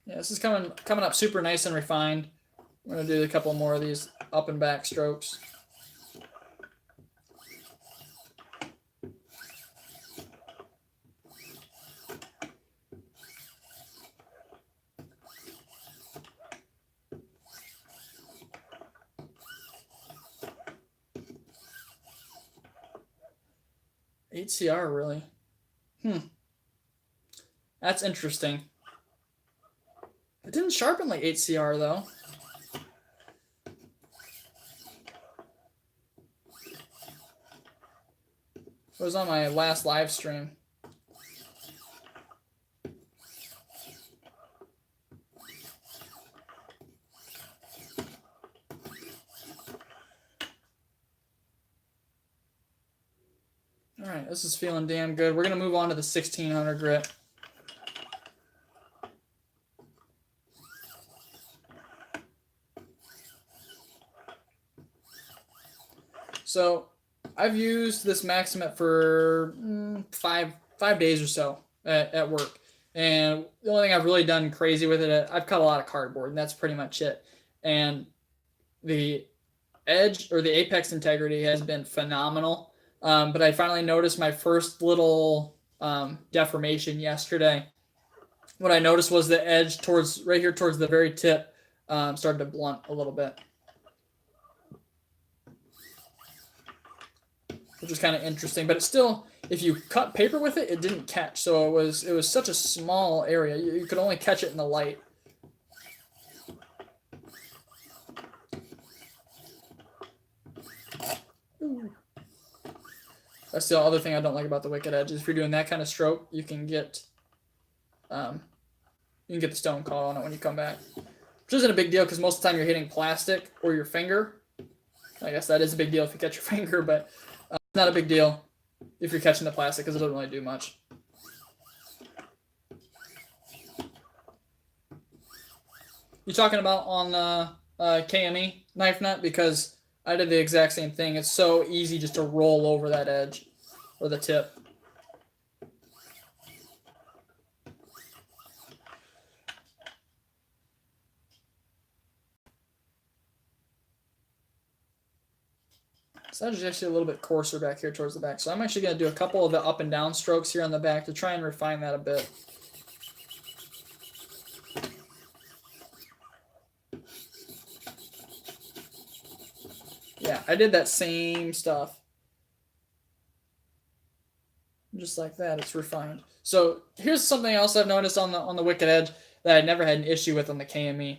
Yeah, this is coming up super nice and refined. I'm going to do a couple more of these up and back strokes. HCR, really? That's interesting. It didn't sharpen like HCR, though. It was on my last live stream. All right, this is feeling damn good. We're going to move on to the 1600 grit. So I've used this Maxamet for five days or so at work. And the only thing I've really done crazy with it, I've cut a lot of cardboard, and that's pretty much it. And the edge or the apex integrity has been phenomenal. But I finally noticed my first little deformation yesterday. What I noticed was the edge towards right here towards the very tip started to blunt a little bit, which is kind of interesting. But it's still, if you cut paper with it, it didn't catch. So it was such a small area. You could only catch it in the light. Ooh. That's the other thing I don't like about the wicked edge is if you're doing that kind of stroke, you can get the stone caught on it when you come back, which isn't a big deal because most of the time you're hitting plastic or your finger. I guess that is a big deal if you catch your finger, but it's not a big deal if you're catching the plastic because it doesn't really do much. You talking about on KME knife nut? Because I did the exact same thing. It's so easy just to roll over that edge or the tip. So that is actually a little bit coarser back here towards the back. So I'm actually going to do a couple of the up and down strokes here on the back to try and refine that a bit. Yeah, I did that same stuff. Just like that, it's refined. So here's something else I've noticed on the wicked edge that I never had an issue with on the KME.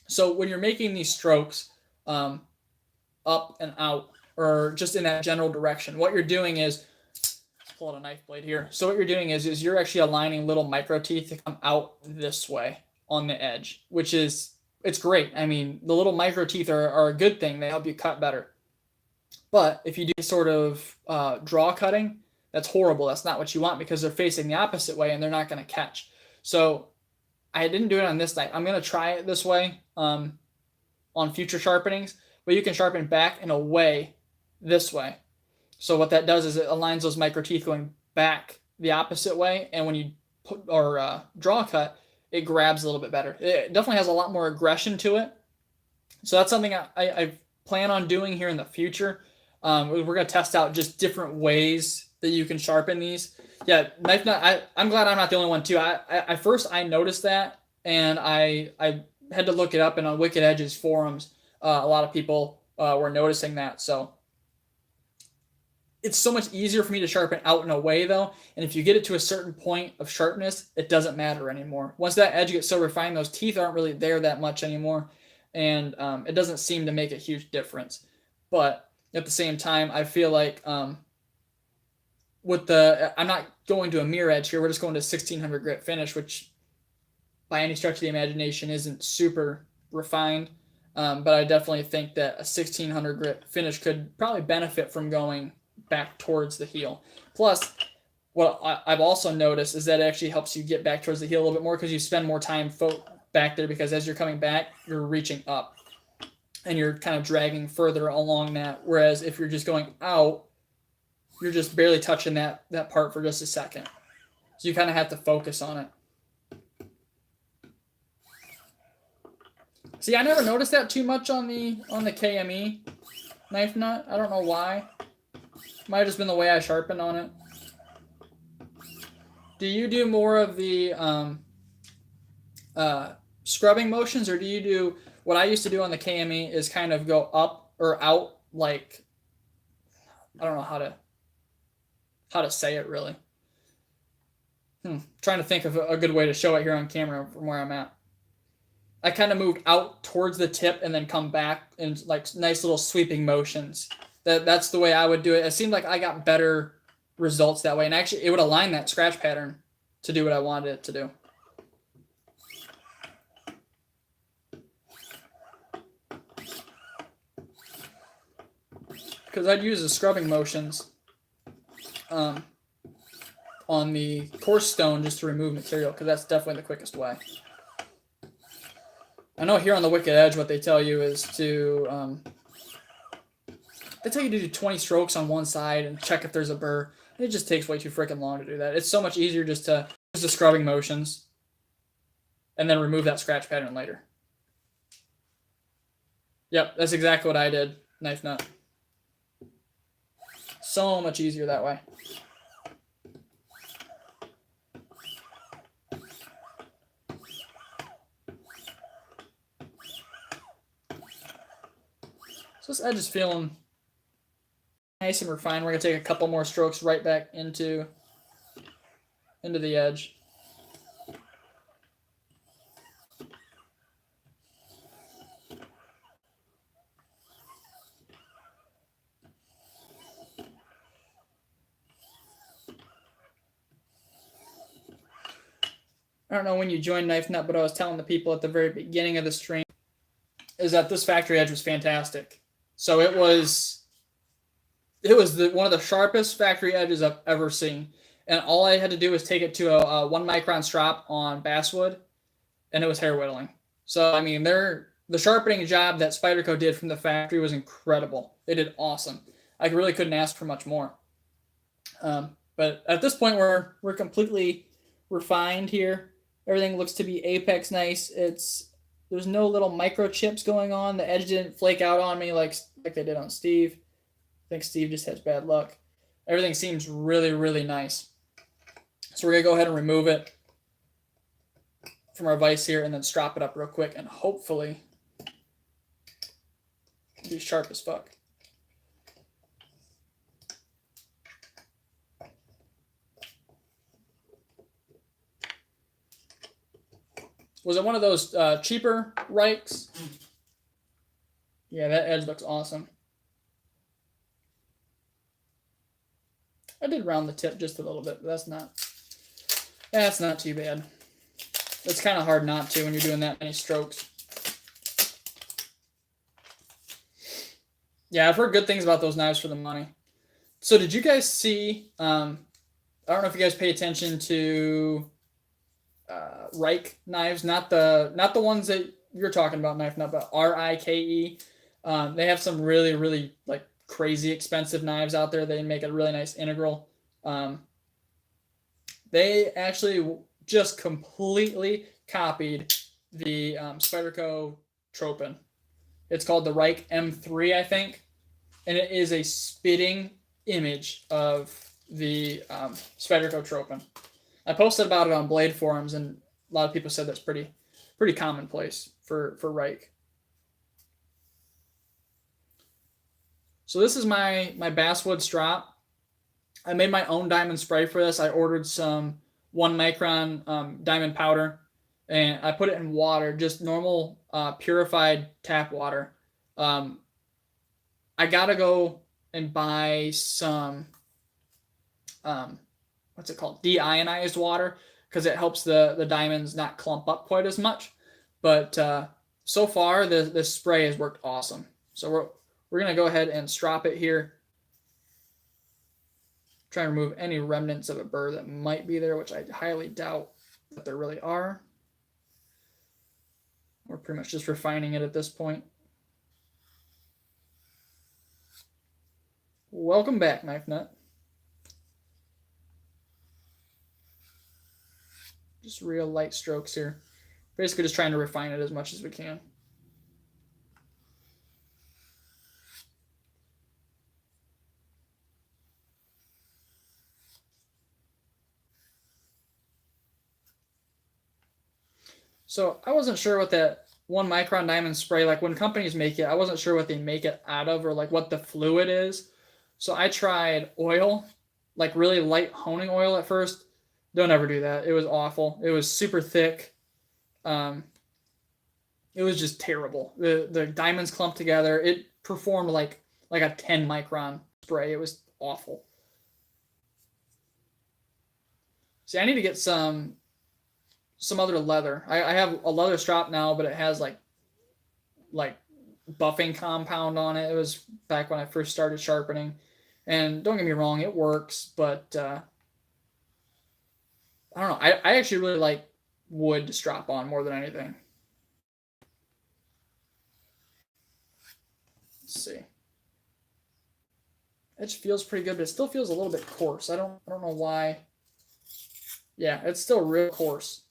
So when you're making these strokes up and out, or just in that general direction, what you're doing is, let's pull out a knife blade here. So what you're doing is you're actually aligning little micro teeth to come out this way on the edge, which is, it's great. I mean, the little micro teeth are a good thing. They help you cut better. But if you do sort of draw cutting, that's horrible. That's not what you want because they're facing the opposite way and they're not going to catch. So I didn't do it on this knife. I'm going to try it this way on future sharpenings, but you can sharpen back and away this way. So what that does is it aligns those micro teeth going back the opposite way, and when you put or draw cut, it grabs a little bit better. It definitely has a lot more aggression to it. So that's something I plan on doing here in the future. We're going to test out just different ways that you can sharpen these. Yeah, knife nut. I'm glad I'm not the only one too. I first noticed that, and I had to look it up, and on Wicked Edge's forums, a lot of people were noticing that. So it's so much easier for me to sharpen out and away though. And if you get it to a certain point of sharpness, it doesn't matter anymore. Once that edge gets so refined, those teeth aren't really there that much anymore. And it doesn't seem to make a huge difference. But at the same time, I feel like with I'm not going to a mirror edge here. We're just going to 1600 grit finish, which by any stretch of the imagination isn't super refined. But I definitely think that a 1600 grit finish could probably benefit from going back towards the heel. Plus, what I've also noticed is that it actually helps you get back towards the heel a little bit more because you spend more time back there, because as you're coming back, you're reaching up and you're kind of dragging further along that. Whereas if you're just going out, you're just barely touching that part for just a second. So you kind of have to focus on it. See, I never noticed that too much on the KME knife nut. I don't know why. Might have just been the way I sharpened on it. Do you do more of the scrubbing motions, or do you do what I used to do on the KME is kind of go up or out, like, I don't know how to say it really. Trying to think of a good way to show it here on camera from where I'm at. I kind of moved out towards the tip and then come back in like nice little sweeping motions. That's the way I would do it. It seemed like I got better results that way. And actually, it would align that scratch pattern to do what I wanted it to do. Because I'd use the scrubbing motions on the coarse stone just to remove material, because that's definitely the quickest way. I know here on the Wicked Edge, what they tell you is to they tell you to do 20 strokes on one side and check if there's a burr. It just takes way too freaking long to do that. It's so much easier just to use the scrubbing motions and then remove that scratch pattern later. Yep, that's exactly what I did, knife nut. so much easier that way. So this edge is feeling nice and refined. We're going to take a couple more strokes right back into the edge. I don't know when you joined Knife Nut, but I was telling the people at the very beginning of the stream is that this factory edge was fantastic. So it was one of the sharpest factory edges I've ever seen. And all I had to do was take it to a 1 micron strop on basswood, and it was hair whittling. So, I mean, the sharpening job that Spyderco did from the factory was incredible. They did awesome. I really couldn't ask for much more. But at this point, we're completely refined here. Everything looks to be apex nice. There's no little microchips going on. The edge didn't flake out on me like they did on Steve. I think Steve just has bad luck. Everything seems really, really nice. So we're going to go ahead and remove it from our vise here and then strop it up real quick, and hopefully be sharp as fuck. Was it one of those cheaper Rikes? Yeah, that edge looks awesome. I did round the tip just a little bit, but that's not too bad. It's kind of hard not to when you're doing that many strokes. Yeah, I've heard good things about those knives for the money. So did you guys see, I don't know if you guys pay attention to Rike knives, not the ones that you're talking about, Knife Nut, but Rike. They have some really, really like crazy expensive knives out there. They make a really nice integral. They actually just completely copied the Spyderco Tropin. It's called the Rike M3, I think, and it is a spitting image of the Spyderco Tropin. I posted about it on Blade forums, and a lot of people said that's pretty commonplace for Rike. So this is my basswood strop. I made my own diamond spray for this. I ordered some 1 micron diamond powder, and I put it in water, just normal purified tap water. I gotta go and buy some what's it called? Deionized water, because it helps the diamonds not clump up quite as much. But so far, this spray has worked awesome. So we're going to go ahead and strop it here. Try and remove any remnants of a burr that might be there, which I highly doubt that there really are. We're pretty much just refining it at this point. Welcome back, Knife Nut. Just real light strokes here. Basically just trying to refine it as much as we can. So I wasn't sure what that 1 micron diamond spray, like when companies make it, I wasn't sure what they make it out of or like what the fluid is. So I tried oil, like really light honing oil at first. Don't ever do that. It was awful. It was super thick. It was just terrible. The diamonds clumped together. It performed like a 10 micron spray. It was awful. See, I need to get some other leather. I have a leather strop now, but it has like buffing compound on it. It was back when I first started sharpening. And don't get me wrong, it works, but I don't know. I actually really like wood to strap on more than anything. Let's see. It feels pretty good, but it still feels a little bit coarse. I don't know why. Yeah, it's still real coarse.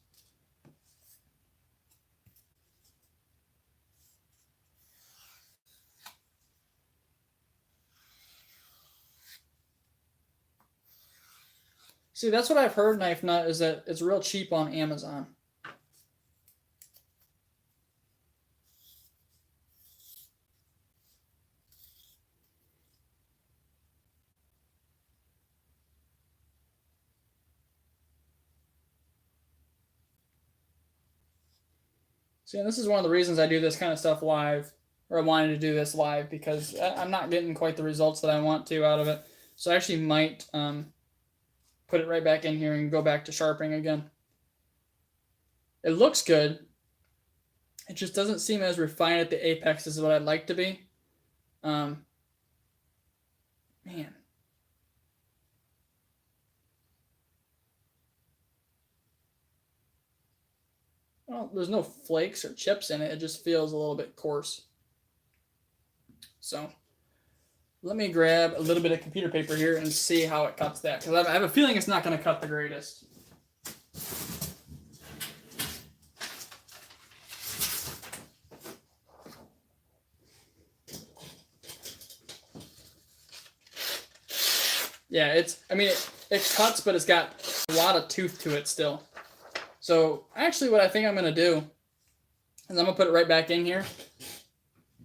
See, that's what I've heard, Knife Nut, is that it's real cheap on Amazon. See, and this is one of the reasons I do this kind of stuff live, or I wanted to do this live, because I'm not getting quite the results that I want to out of it. So I actually might put it right back in here and go back to sharpening again. It looks good. It just doesn't seem as refined at the apex as what I'd like to be. Man. Well, there's no flakes or chips in it. It just feels a little bit coarse. So let me grab a little bit of computer paper here and see how it cuts that, because I have a feeling it's not going to cut the greatest. Yeah, it cuts, but it's got a lot of tooth to it still. So actually what I think I'm going to do is I'm going to put it right back in here,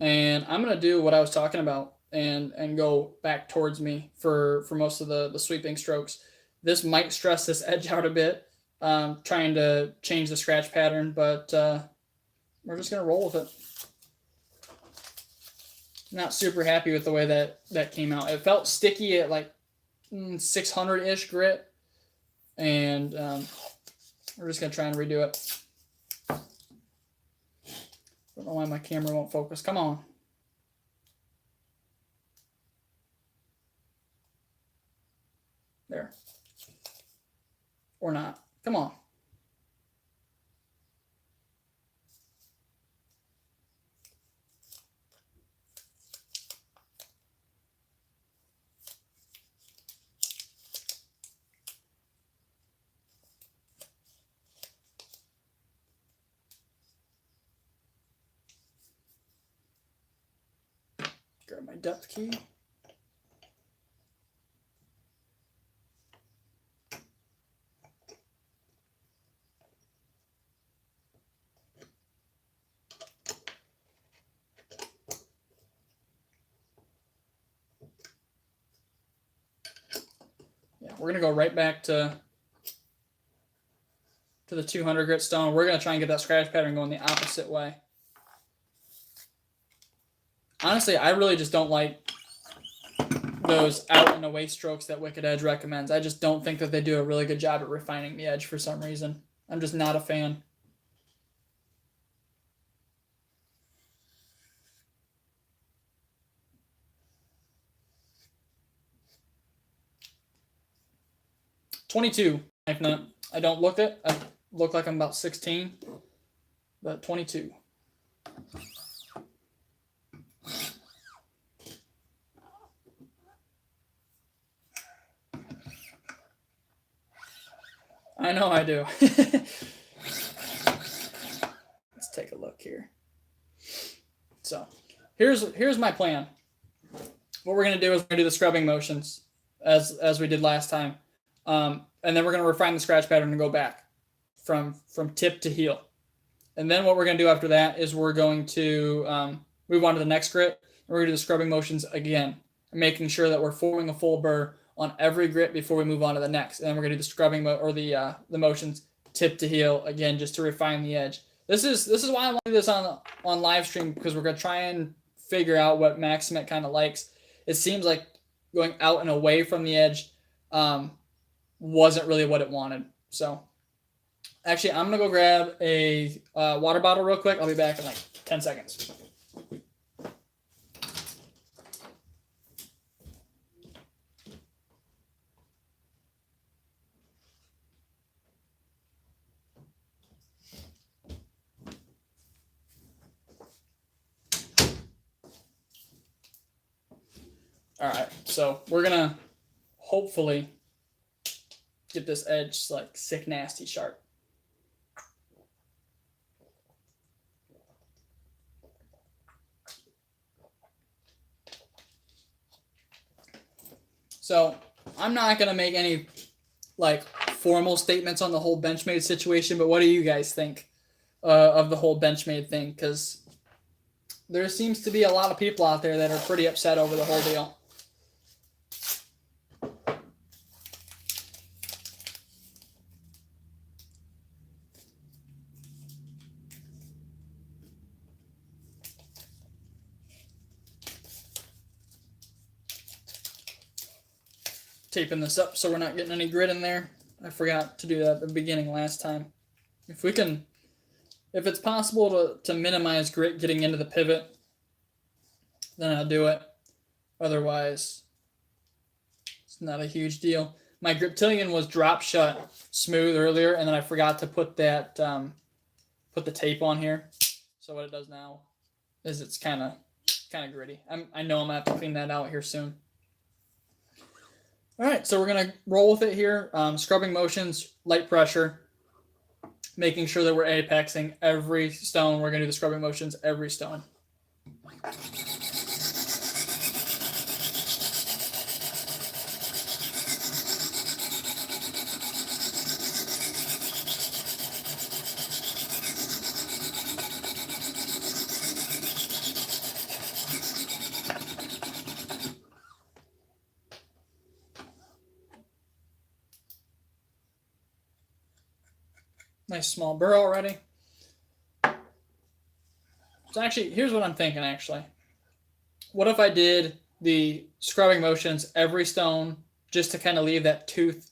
and I'm going to do what I was talking about and go back towards me for most of the sweeping strokes. This might stress this edge out a bit, trying to change the scratch pattern, but we're just going to roll with it. Not super happy with the way that came out. It felt sticky at like 600-ish grit, and we're just going to try and redo it. Don't know why my camera won't focus. Come on. There. Or not. Come on. Grab my depth key. Yeah, we're gonna go right back to the 200 grit stone. We're gonna try and get that scratch pattern going the opposite way. Honestly, I really just don't like those out and away strokes that Wicked Edge recommends. I just don't think that they do a really good job at refining the edge for some reason. I'm just not a fan. .22 knife nut. I don't look it. I look like I'm about 16, but 22. I know I do. Let's take a look here. So here's my plan. What we're gonna do is we're gonna do the scrubbing motions as we did last time, and then we're gonna refine the scratch pattern and go back from tip to heel. And then what we're gonna do after that is we're going to move on to the next grit. And we're gonna do the scrubbing motions again, making sure that we're forming a full burr on every grit before we move on to the next. And then we're gonna do the scrubbing or the motions tip to heel again, just to refine the edge. This is why I want to do this on live stream, because we're gonna try and figure out what Maxamet kind of likes. It seems like going out and away from the edge wasn't really what it wanted. So actually, I'm gonna go grab a water bottle real quick. I'll be back in like 10 seconds. All right, so we're gonna hopefully get this edge like sick, nasty sharp. So I'm not gonna make any like formal statements on the whole Benchmade situation, but what do you guys think of the whole Benchmade thing? Because there seems to be a lot of people out there that are pretty upset over the whole deal. Taping this up so we're not getting any grit in there. I forgot to do that at the beginning last time. If it's possible to minimize grit getting into the pivot, then I'll do it. Otherwise, it's not a huge deal. My Griptilian was drop shut smooth earlier, and then I forgot to put that put the tape on here. So what it does now is it's kind of gritty. I know I'm gonna have to clean that out here soon. All right, so we're going to roll with it here. Scrubbing motions, light pressure, making sure that we're apexing every stone. We're going to do the scrubbing motions every stone. Nice small burr already. So actually, here's what I'm thinking actually. What if I did the scrubbing motions every stone just to kind of leave that tooth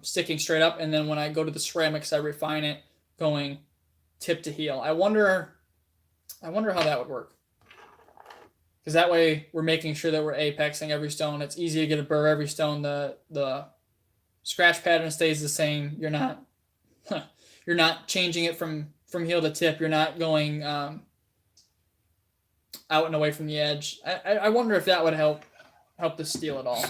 sticking straight up, and then when I go to the ceramics, I refine it going tip to heel. I wonder how that would work. Because that way we're making sure that we're apexing every stone. It's easy to get a burr every stone. The scratch pattern stays the same. You're not changing it from heel to tip. You're not going out and away from the edge. I wonder if that would help the steel at all.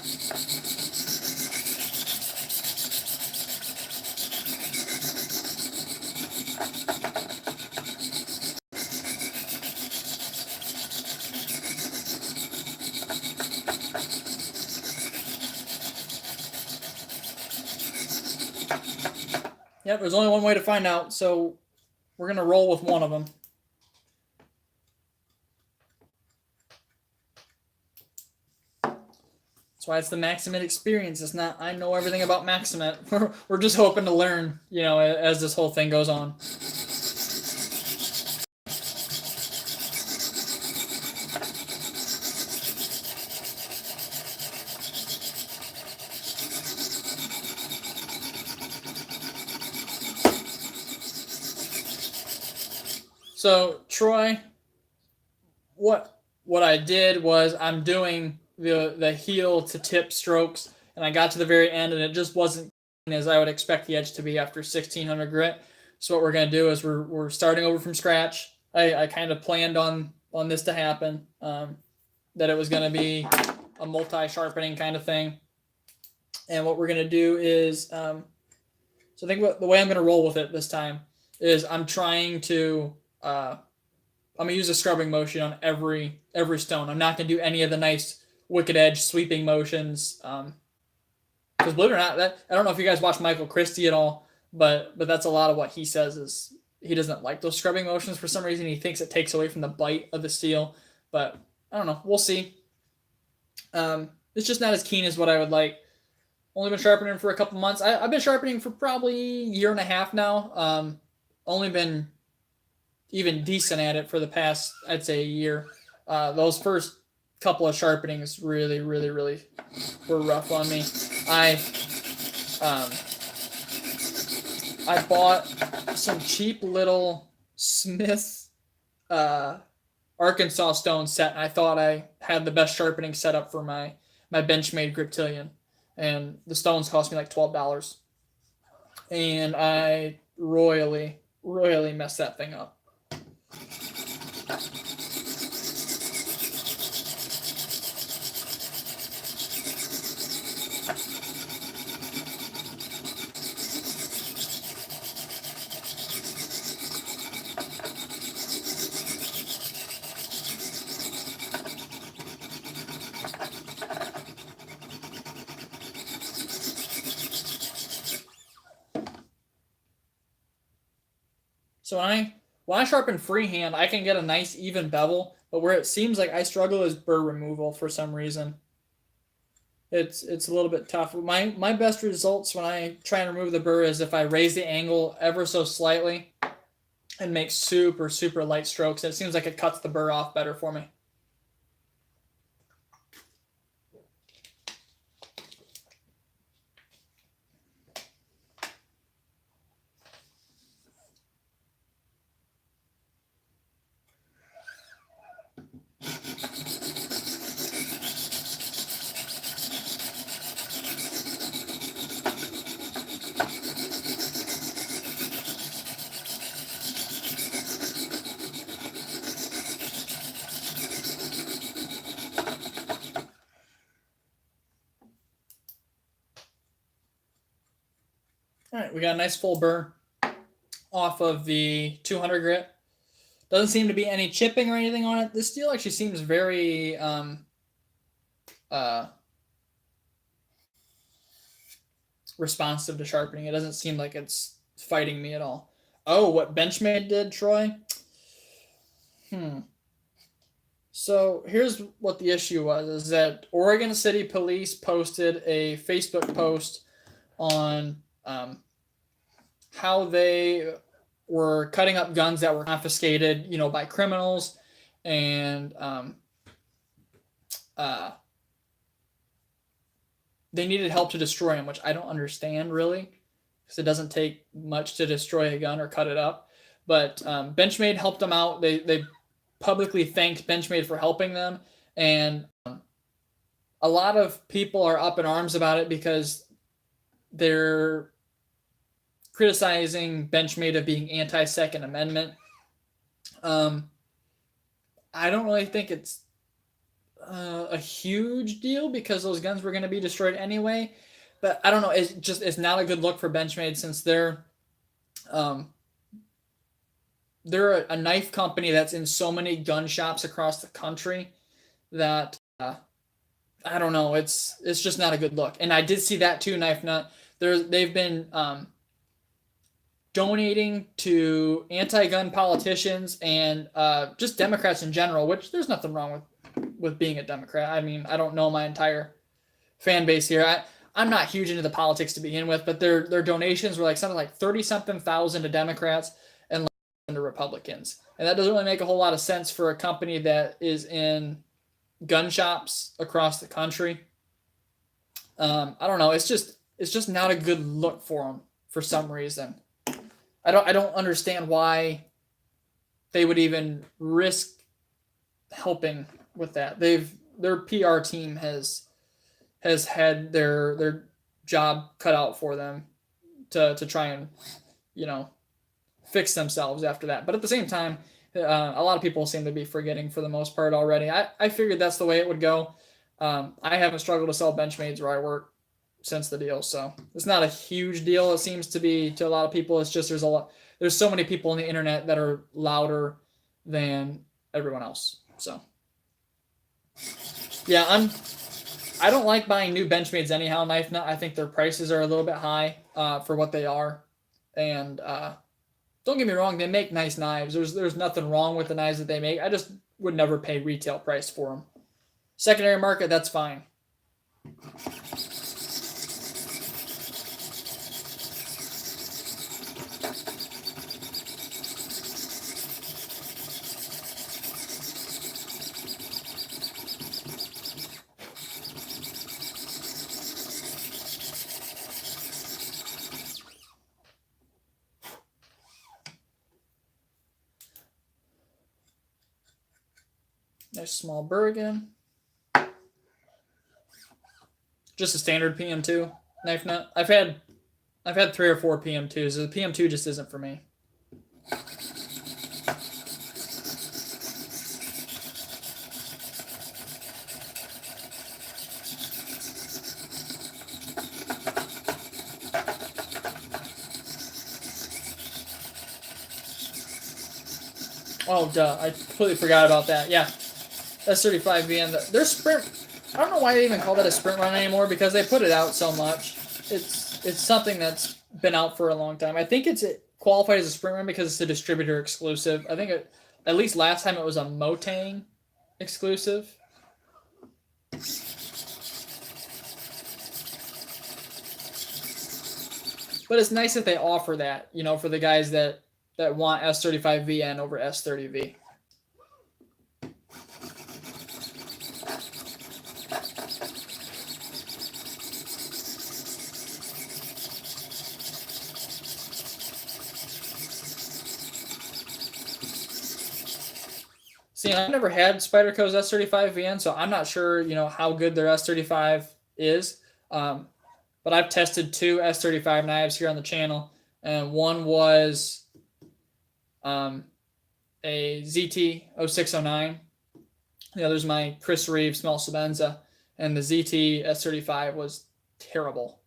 Yep, there's only one way to find out, so we're going to roll with one of them. That's why it's the Maxamet experience. It's not, I know everything about Maxamet. We're just hoping to learn, as this whole thing goes on. So Troy, what I did was I'm doing the heel to tip strokes, and I got to the very end, and it just wasn't as I would expect the edge to be after 1600 grit. So what we're going to do is we're starting over from scratch. I kind of planned on this to happen, that it was going to be a multi-sharpening kind of thing. And what we're going to do is, so I think the way I'm going to roll with it this time is I'm trying to, I'm going to use a scrubbing motion on every stone. I'm not going to do any of the nice wicked edge sweeping motions. Because believe it or not, I don't know if you guys watch Michael Christie at all, but that's a lot of what he says is he doesn't like those scrubbing motions for some reason. He thinks it takes away from the bite of the steel, but I don't know. We'll see. It's just not as keen as what I would like. Only been sharpening for a couple months. I've been sharpening for probably a year and a half now. Only been even decent at it for the past, I'd say, a year. Those first couple of sharpenings really, really, really were rough on me. I bought some cheap little Smith Arkansas stone set, and I thought I had the best sharpening setup for my Benchmade Griptilian, and the stones cost me like $12, and I royally messed that thing up. So when I sharpen freehand, I can get a nice even bevel, but where it seems like I struggle is burr removal for some reason. It's a little bit tough. My best results when I try and remove the burr is if I raise the angle ever so slightly and make super, super light strokes. It seems like it cuts the burr off better for me. All right, we got a nice full burr off of the 200 grit. Doesn't seem to be any chipping or anything on it. This steel actually seems very responsive to sharpening. It doesn't seem like it's fighting me at all. Oh, what Benchmade did, Troy? So here's what the issue was, is that Oregon City Police posted a Facebook post on how they were cutting up guns that were confiscated, by criminals, and they needed help to destroy them, which I don't understand really, because it doesn't take much to destroy a gun or cut it up. But Benchmade helped them out. They publicly thanked Benchmade for helping them, and a lot of people are up in arms about it because they're criticizing Benchmade of being anti-Second Amendment. I don't really think it's a huge deal because those guns were going to be destroyed anyway. But I don't know. It's not a good look for Benchmade, since they're a knife company that's in so many gun shops across the country that I don't know. It's just not a good look. And I did see that too, Knife Nut. They've been donating to anti-gun politicians and just Democrats in general, which there's nothing wrong with being a Democrat. I mean, I don't know my entire fan base here. I'm not huge into the politics to begin with, but their donations were like something like 30-something thousand to Democrats and like to Republicans. And that doesn't really make a whole lot of sense for a company that is in gun shops across the country. I don't know. It's just not a good look for them for some reason. I don't understand why they would even risk helping with that. Their PR team has had their job cut out for them to try and fix themselves after that. But at the same time, a lot of people seem to be forgetting for the most part already. I figured that's the way it would go. I haven't struggled to sell Benchmades where I work since the deal, so it's not a huge deal. It seems to be to a lot of people. It's just there's so many people on the internet that are louder than everyone else. So yeah, I don't like buying new Benchmades anyhow, Knife Nut. I think their prices are a little bit high for what they are, and don't get me wrong, they make nice knives. There's nothing wrong with the knives that they make. I just would never pay retail price for them. Secondary market, that's fine. Nice small burr again. Just a standard PM2 Knife Nut. I've had 3 or 4 PM2s. The PM2 just isn't for me. Oh, duh. I completely forgot about that. Yeah. S35VN. Their sprint, I don't know why they even call that a sprint run anymore, because they put it out so much. It's something that's been out for a long time. I think it's qualified as a sprint rim because it's a distributor exclusive. I think at least last time it was a Motang exclusive. But it's nice that they offer that, you know, for the guys that want S35VN over S30V. See, I've never had Spyderco's S35VN, so I'm not sure, you know, how good their S35 is. But I've tested 2 S35 knives here on the channel, and one was a ZT0609. The other's my Chris Reeve Small Sabenza, and the ZT S35 was terrible.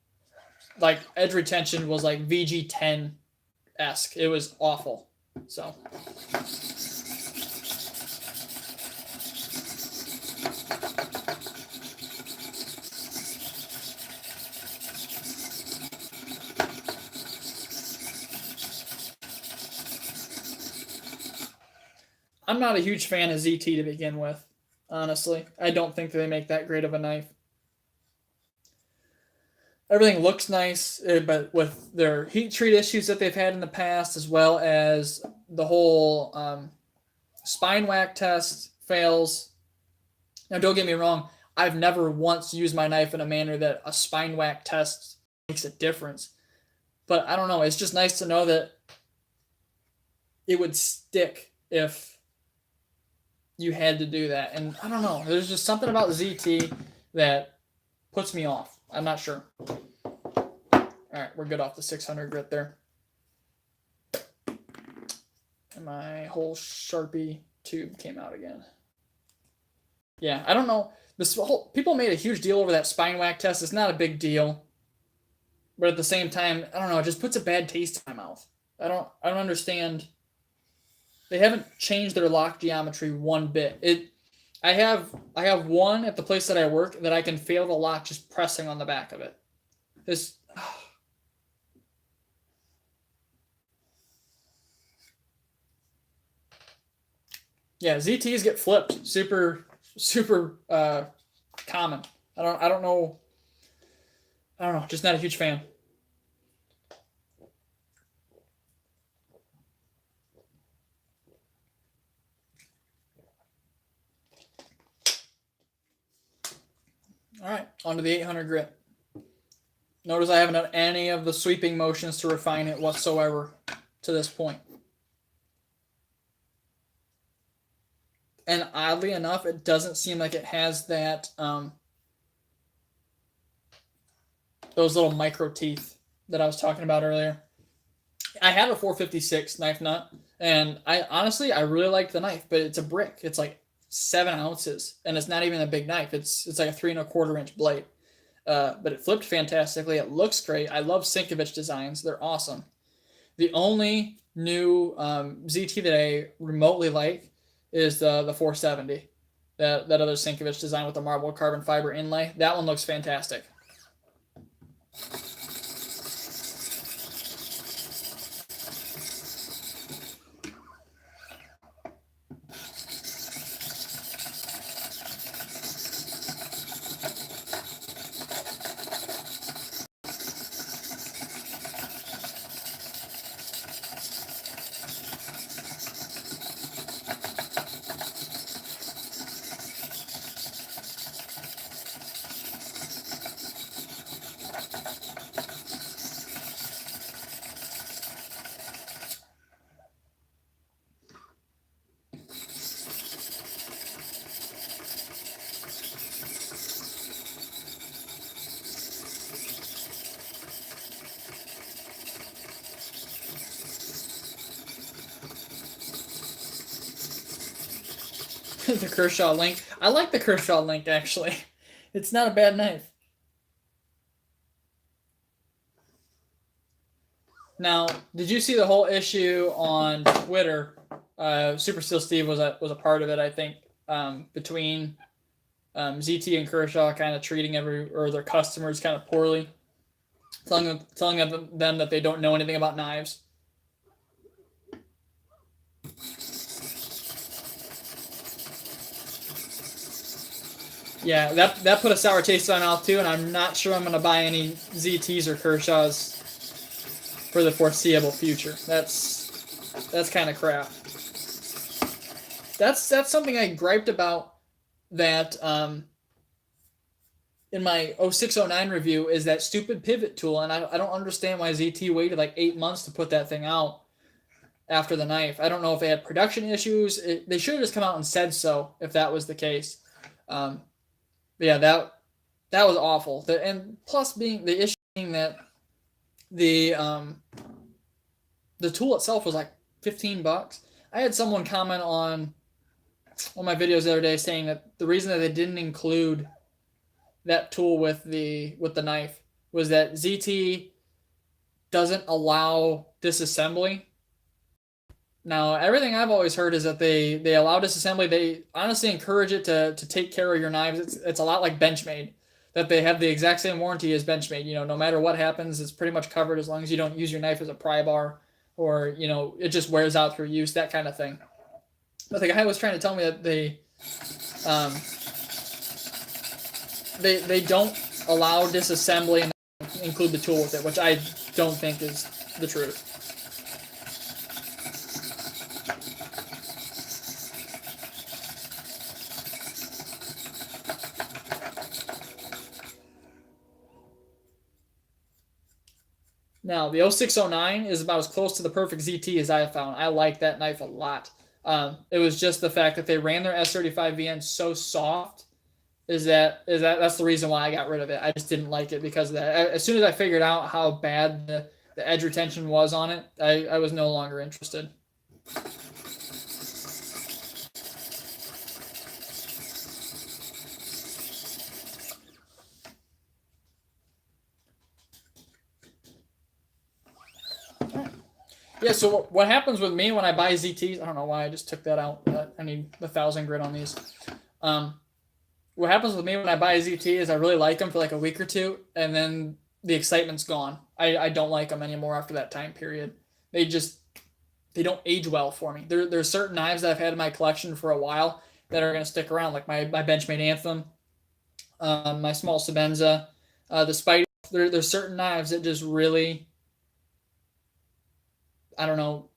Like, edge retention was like VG10-esque. It was awful. So... I'm not a huge fan of ZT to begin with, honestly. I don't think that they make that great of a knife. Everything looks nice, but with their heat treat issues that they've had in the past, as well as the whole spine whack test fails. Now, don't get me wrong. I've never once used my knife in a manner that a spine whack test makes a difference. But I don't know. It's just nice to know that it would stick if you had to do that. And I don't know. There's just something about ZT that puts me off. I'm not sure. All right, we're good off the 600 grit there. And my whole Sharpie tube came out again. Yeah, I don't know. People made a huge deal over that spine whack test. It's not a big deal. But at the same time, I don't know, it just puts a bad taste in my mouth. I don't understand. They haven't changed their lock geometry one bit. I have one at the place that I work that I can feel the lock just pressing on the back of it. Yeah, ZTs get flipped. Super common. I don't know. Just not a huge fan. All right, on to the 800 grit. Notice I haven't done any of the sweeping motions to refine it whatsoever to this point. And oddly enough, it doesn't seem like it has that those little micro teeth that I was talking about earlier. I have a 456 knife nut, and I really like the knife, but it's a brick. It's like 7 ounces, and it's not even a big knife. It's like a 3 1/4 inch blade. But it flipped fantastically. It looks great. I love Sienkiewicz designs. They're awesome. The only new ZT that I remotely like is the 470. That other Sienkiewicz design with the marble carbon fiber inlay. That one looks fantastic. The Kershaw Link. I like the Kershaw Link, actually. It's not a bad knife. Now, did you see the whole issue on Twitter? Super Steel Steve was a part of it, I think, between ZT and Kershaw kind of treating their customers kind of poorly, telling them that they don't know anything about knives. Yeah, that put a sour taste in my mouth too, and I'm not sure I'm going to buy any ZTs or Kershaws for the foreseeable future. That's kind of crap. That's something I griped about that in my 0609 review is that stupid pivot tool, and I don't understand why ZT waited like 8 months to put that thing out after the knife. I don't know if they had production issues. They should have just come out and said so if that was the case. Yeah, that was awful. And plus, being the issue being that the the tool itself was like $15. I had someone comment on one of my videos the other day saying that the reason that they didn't include that tool with the knife was that ZT doesn't allow disassembly. Now, everything I've always heard is that they allow disassembly. They honestly encourage it to take care of your knives. It's a lot like Benchmade, that they have the exact same warranty as Benchmade. You know, no matter what happens, it's pretty much covered as long as you don't use your knife as a pry bar or, you know, it just wears out through use, that kind of thing. But the guy was trying to tell me that they don't allow disassembly and include the tool with it, which I don't think is the truth. Now, the 0609 is about as close to the perfect ZT as I have found. I like that knife a lot. It was just the fact that they ran their S35VN so soft that's the reason why I got rid of it. I just didn't like it because of that. As soon as I figured out how bad the edge retention was on it, I was no longer interested. Yeah, so what happens with me when I buy ZTs, I don't know why I just took that out. I need the 1,000 grit on these. What happens with me when I buy a ZT is I really like them for like a week or two, and then the excitement's gone. I don't like them anymore after that time period. They don't age well for me. There's certain knives that I've had in my collection for a while that are going to stick around, like my Benchmade Anthem, my small Sabenza, the Spidey. There's certain knives that just really, I don't know,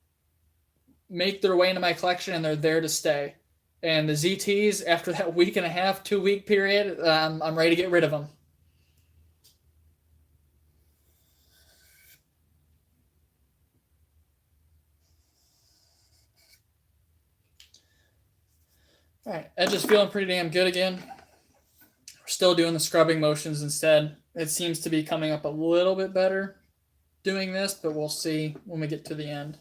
make their way into my collection and they're there to stay. And the ZTs, after that week and a half, 2 week period, I'm ready to get rid of them. All right, edge is feeling pretty damn good again. We're still doing the scrubbing motions instead. It seems to be coming up a little bit better doing this, but we'll see when we get to the end.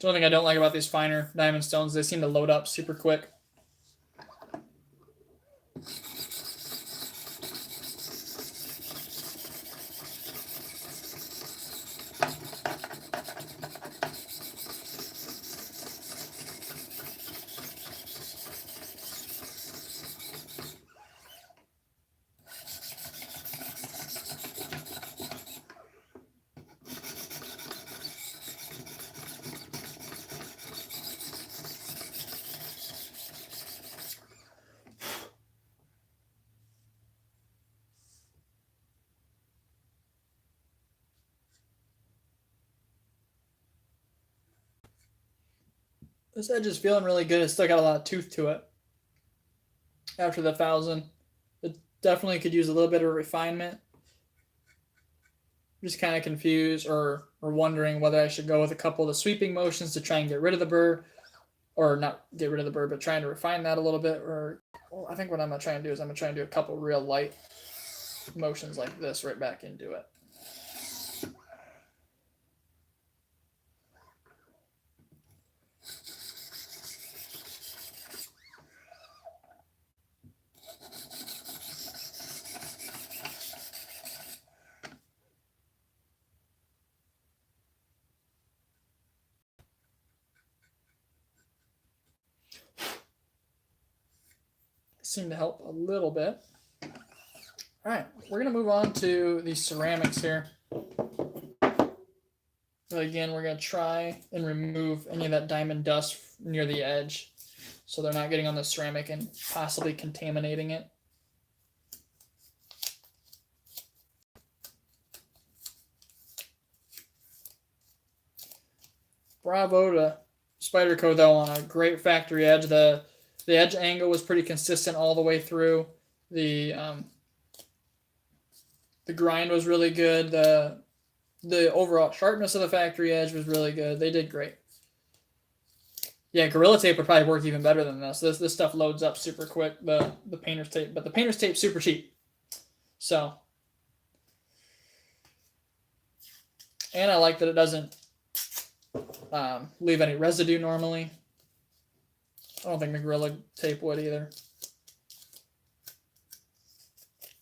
The only thing I don't like about these finer diamond stones, they seem to load up super quick. This edge is feeling really good. It's still got a lot of tooth to it. After the 1,000, definitely could use a little bit of refinement. Just kind of confused or wondering whether I should go with a couple of the sweeping motions to try and get rid of the burr, or not get rid of the burr, but trying to refine that a little bit. Or well, I think what I'm going to try and do is I'm going to try and do a couple real light motions like this right back into it. Seem to help a little bit. All right, we're going to move on to the ceramics here. So again, we're going to try and remove any of that diamond dust near the edge so they're not getting on the ceramic and possibly contaminating it. Bravo to Spyderco though on a great factory edge. The edge angle was pretty consistent all the way through. The grind was really good. The overall sharpness of the factory edge was really good. They did great. Yeah, Gorilla Tape would probably work even better than this. This stuff loads up super quick, the painter's tape. But the painter's tape's super cheap. So, and I like that it doesn't leave any residue normally. I don't think the Gorilla Tape would either.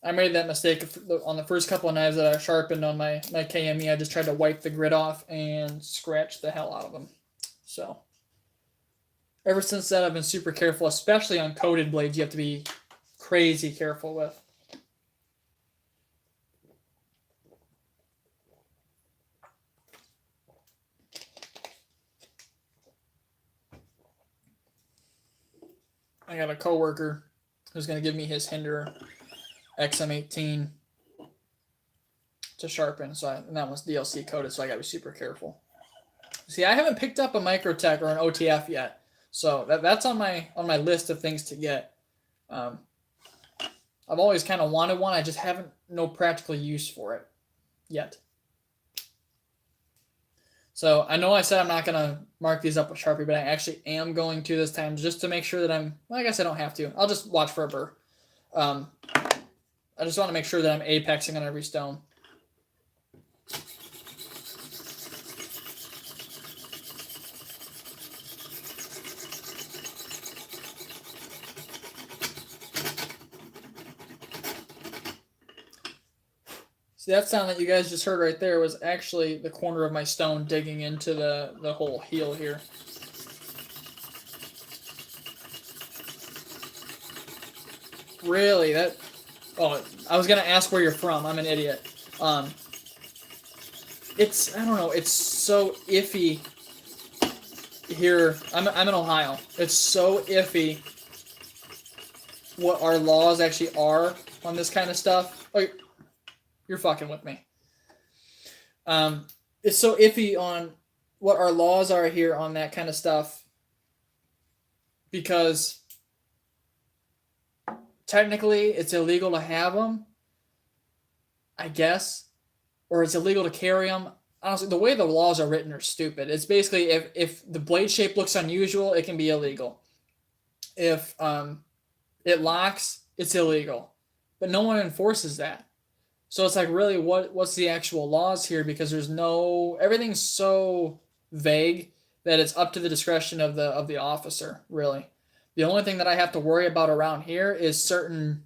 I made that mistake on the first couple of knives that I sharpened on my KME. I just tried to wipe the grit off and scratch the hell out of them. So ever since then, I've been super careful, especially on coated blades. You have to be crazy careful with. I got a coworker who's going to give me his Hinder XM18 to sharpen. And that one's DLC coated, so I got to be super careful. See, I haven't picked up a Microtech or an OTF yet, so that's on my list of things to get. I've always kind of wanted one. I just haven't no practical use for it yet. So I know I said I'm not going to mark these up with Sharpie, but I actually am going to this time just to make sure that well, I guess I don't have to. I'll just watch for a burr. I just want to make sure that I'm apexing on every stone. See, that sound that you guys just heard right there was actually the corner of my stone digging into the whole heel here. Really? Oh, I was going to ask where you're from. I'm an idiot. I don't know, it's so iffy here. I'm in Ohio. It's so iffy what our laws actually are on this kind of stuff. Oh, you're fucking with me. It's so iffy on what our laws are here on that kind of stuff because technically it's illegal to have them, I guess, or it's illegal to carry them. Honestly, the way the laws are written are stupid. It's basically if the blade shape looks unusual, it can be illegal. If it locks, it's illegal. But no one enforces that. So it's like, really, what's the actual laws here? Because everything's so vague that it's up to the discretion of the officer, really. The only thing that I have to worry about around here is certain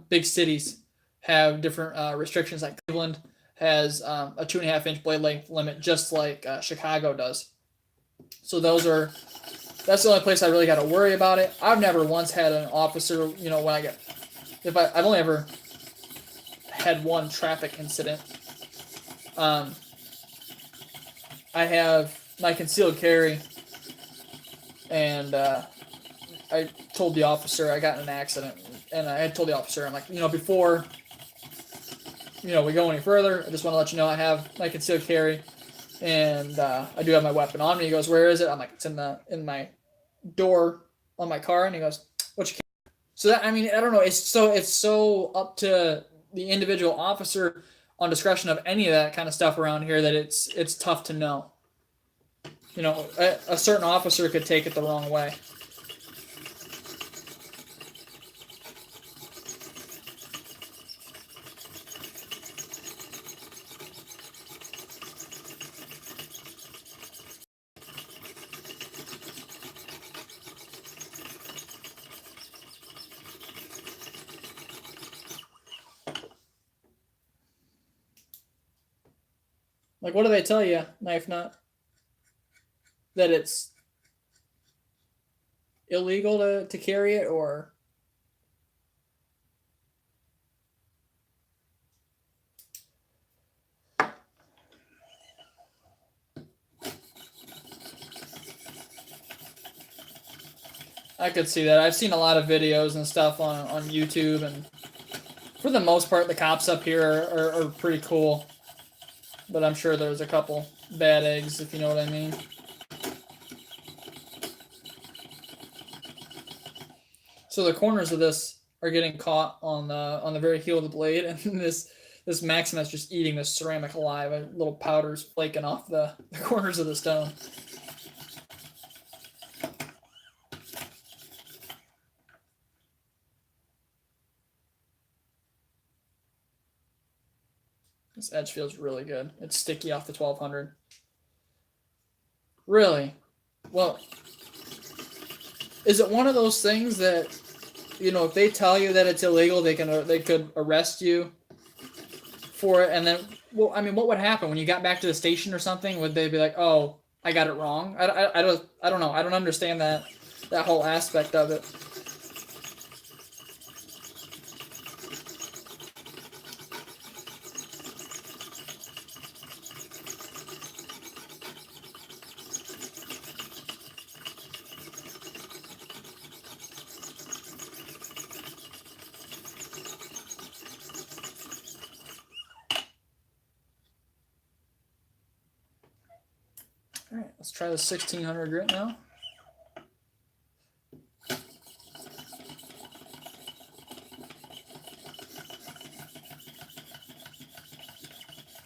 big cities have different restrictions. Like Cleveland has a 2.5-inch blade length limit, just like Chicago does. So that's the only place I really got to worry about it. I've never once had an officer, I've only ever had one traffic incident. I have my concealed carry, and I told the officer I got in an accident, and I had told the officer, I'm like, before we go any further, I just want to let you know I have my concealed carry, and I do have my weapon on me. He goes, where is it? I'm like, it's in my door on my car, and he goes, what's your carry? So that, I mean, I don't know. It's so up to the individual officer on discretion of any of that kind of stuff around here that it's tough to know. You know, a certain officer could take it the wrong way. Like, what do they tell you, Knife Nut? That it's illegal to carry it, or I could see that. I've seen a lot of videos and stuff on YouTube, and for the most part, the cops up here are pretty cool. But I'm sure there's a couple bad eggs, if you know what I mean. So the corners of this are getting caught on the very heel of the blade, and this Maxamet's just eating the ceramic alive. A little powder's flaking off the corners of the stone. This edge feels really good. It's sticky off the 1200. Really? Well, is it one of those things that, you know, if they tell you that it's illegal, they could arrest you for it, and then, well, I mean, what would happen when you got back to the station or something? Would they be like, "Oh, I got it wrong"? I don't know. I don't understand that whole aspect of it. All right, let's try the 1600 grit now.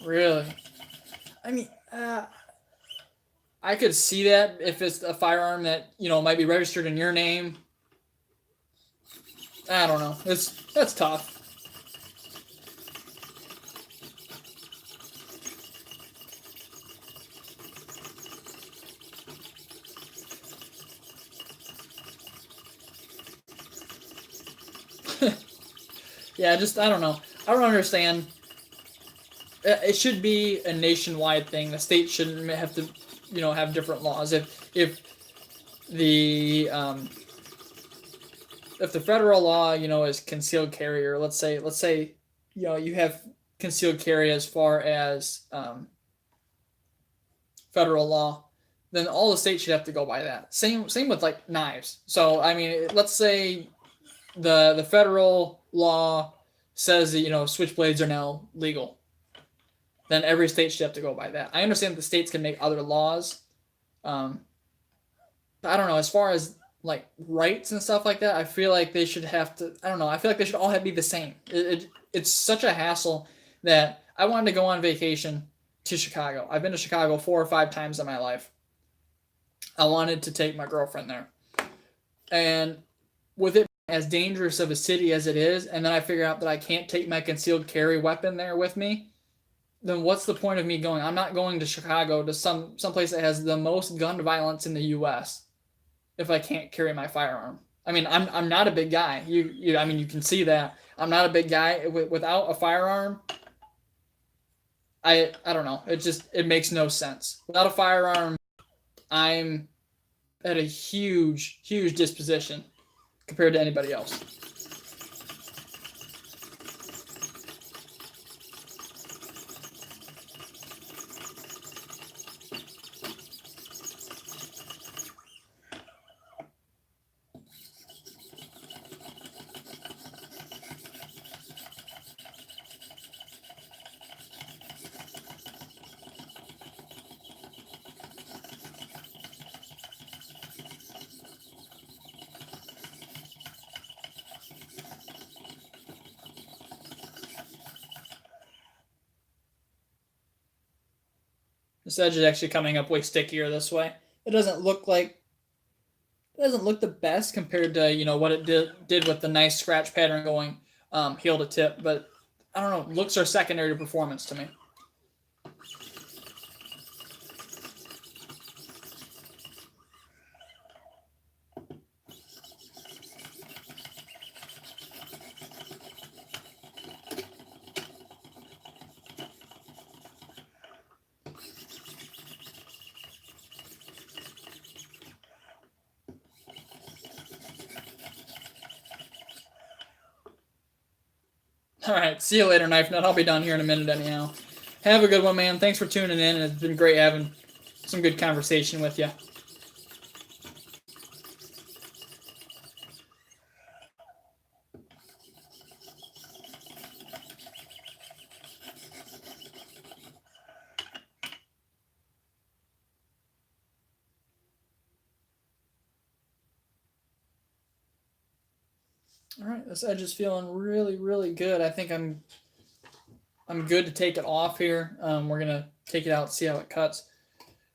Really? I mean, I could see that if it's a firearm that, you know, might be registered in your name. I don't know. That's tough. Yeah, just I don't know. I don't understand. It should be a nationwide thing. The state shouldn't have to, you know, have different laws. If the federal law, you know, is concealed carry, or let's say, you know, you have concealed carry as far as federal law, then all the states should have to go by that. Same with like knives. So I mean, let's say the federal law says that, you know, switchblades are now legal, then every state should have to go by that. I understand that the states can make other laws. But I don't know. As far as like rights and stuff like that, I feel like they should have to. I don't know. I feel like they should all be the same. It's such a hassle that I wanted to go on vacation to Chicago. I've been to Chicago 4 or 5 times in my life. I wanted to take my girlfriend there, and with it as dangerous of a city as it is, and then I figure out that I can't take my concealed carry weapon there with me, then what's the point of me going? I'm not going to Chicago, to some place that has the most gun violence in the U.S. if I can't carry my firearm. I mean, I'm not a big guy. I mean, you can see that I'm not a big guy. Without a firearm, I don't know. It makes no sense. Without a firearm, I'm at a huge disposition compared to anybody else. This edge is actually coming up way stickier this way. It doesn't look the best compared to, you know, what it did with the nice scratch pattern going heel to tip, but I don't know, looks are secondary to performance to me. All right, see you later, Knife Nut. I'll be done here in a minute anyhow. Have a good one, man. Thanks for tuning in, and it's been great having some good conversation with you. All right, this edge is feeling really, really good. I think I'm good to take it off here. We're gonna take it out, see how it cuts,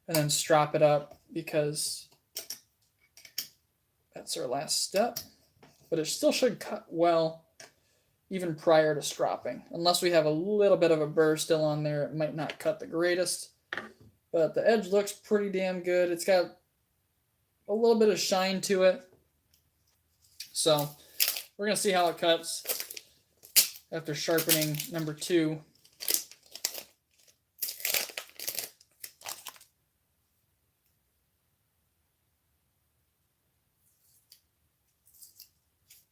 and then strop it up because that's our last step. But it still should cut well even prior to stropping. Unless we have a little bit of a burr still on there, it might not cut the greatest. But the edge looks pretty damn good. It's got a little bit of shine to it. So we're going to see how it cuts after sharpening number 2.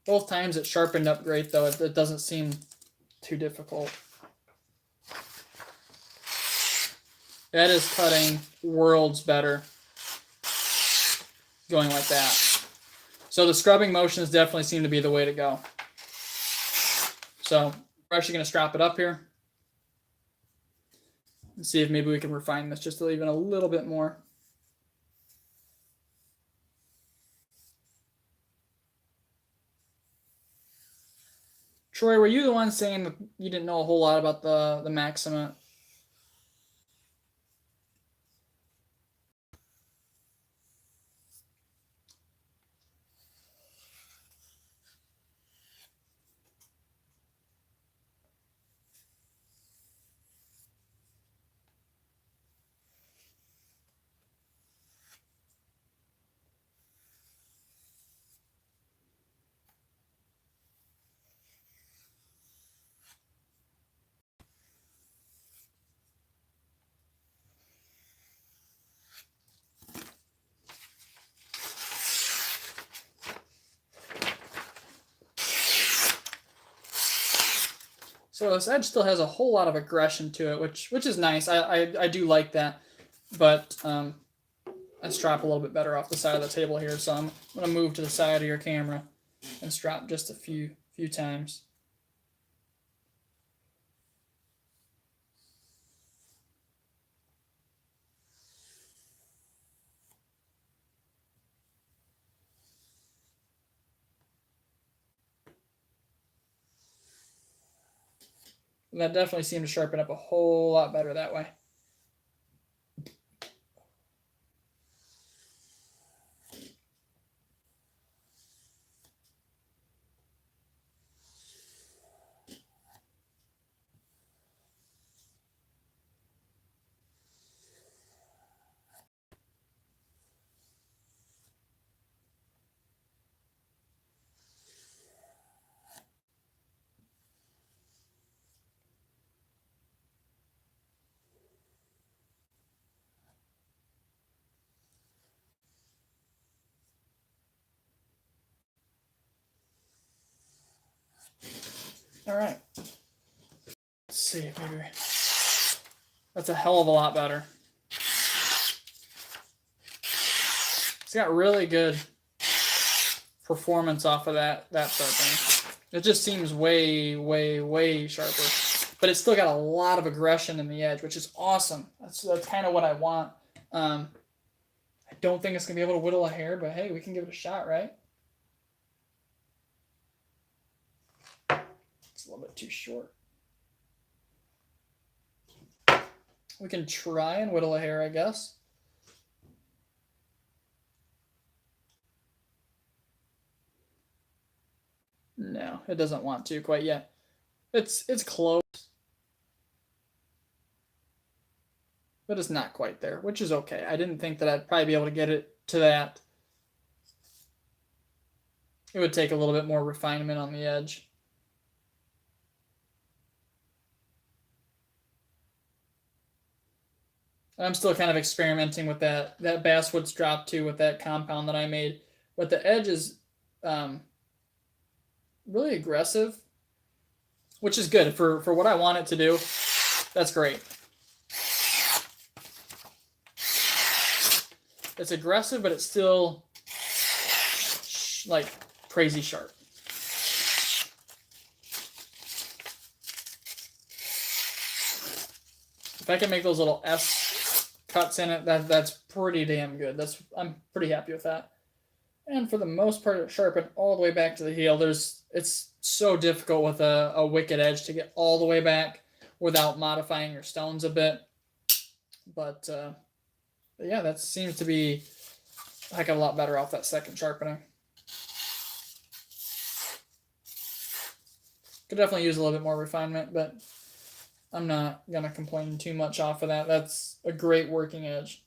Both times it sharpened up great, though. It doesn't seem too difficult. That is cutting worlds better going like that. So the scrubbing motions definitely seem to be the way to go. So we're actually going to strap it up here and see if maybe we can refine this just even a little bit more. Troy, were you the one saying that you didn't know a whole lot about the Maxamet? So this edge still has a whole lot of aggression to it, which is nice. I do like that, but let's drop a little bit better off the side of the table here. So I'm gonna move to the side of your camera and strap just a few times. And that definitely seemed to sharpen up a whole lot better that way. All right. Let's see, maybe that's a hell of a lot better. It's got really good performance off of that sharpening. It just seems way, way, way sharper. But it's still got a lot of aggression in the edge, which is awesome. That's kind of what I want. I don't think it's going to be able to whittle a hair, but hey, we can give it a shot, right? It's a little bit too short. We can try and whittle a hair, I guess. No, it doesn't want to quite yet. It's close, but it's not quite there, which is okay. I didn't think that I'd probably be able to get it to that. It would take a little bit more refinement on the edge. I'm still kind of experimenting with that basswood's drop too with that compound that I made, but the edge is really aggressive, which is good for what I want it to do. That's great. It's aggressive, but it's still like crazy sharp. If I can make those little S cuts in it, that's pretty damn good. I'm pretty happy with that. And for the most part, it sharpened all the way back to the heel. It's so difficult with a wicked edge to get all the way back without modifying your stones a bit. But yeah, that seems to be a heck of a lot better off that second sharpening. Could definitely use a little bit more refinement, but I'm not going to complain too much off of that. That's a great working edge.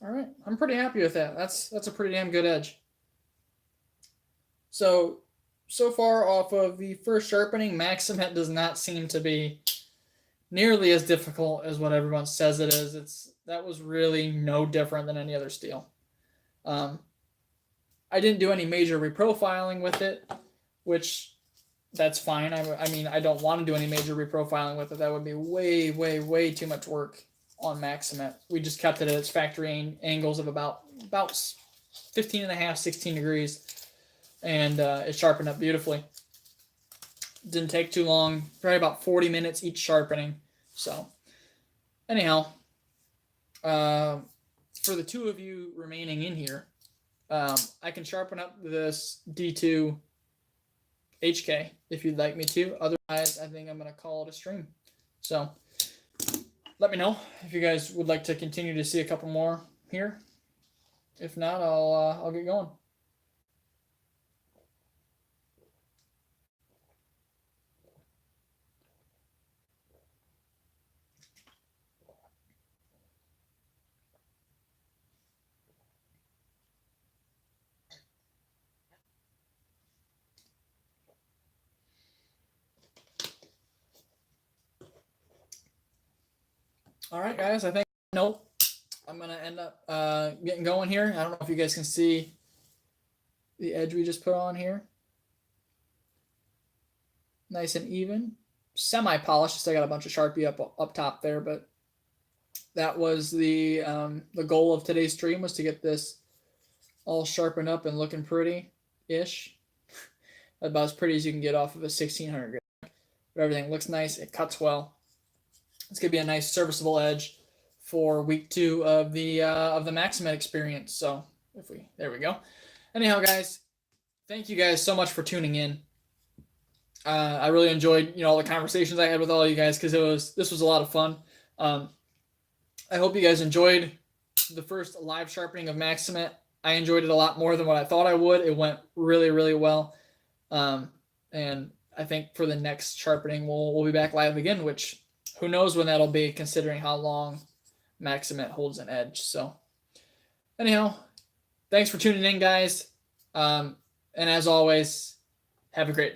All right, I'm pretty happy with that. That's a pretty damn good edge. So far off of the first sharpening, Maxamet does not seem to be nearly as difficult as what everyone says it is. That was really no different than any other steel. I didn't do any major reprofiling with it, which that's fine. I mean, I don't want to do any major reprofiling with it. That would be way, way, way too much work on Maxamet. We just kept it at its factory angles of about 15 and a half, 16 degrees, and it sharpened up beautifully. Didn't take too long, probably about 40 minutes each sharpening. So anyhow, for the two of you remaining in here, I can sharpen up this D2 HK if you'd like me to. Otherwise, I think I'm going to call it a stream. So let me know if you guys would like to continue to see a couple more here. If not, I'll get going. All right, guys, I think I'm going to end up getting going here. I don't know if you guys can see the edge we just put on here. Nice and even. Semi-polished. Still got a bunch of Sharpie up top there, but that was the goal of today's stream, was to get this all sharpened up and looking pretty-ish. About as pretty as you can get off of a 1600 grit. But everything looks nice. It cuts well. It's gonna be a nice serviceable edge for week 2 of the Maxamet experience. So there we go. Anyhow, guys, thank you guys so much for tuning in. I really enjoyed all the conversations I had with all you guys, because this was a lot of fun. I hope you guys enjoyed the first live sharpening of Maxamet. I enjoyed it a lot more than what I thought I would. It went really, really well. And I think for the next sharpening, we'll be back live again, which who knows when that'll be, considering how long Maxamet holds an edge. So anyhow, thanks for tuning in, guys. And as always, have a great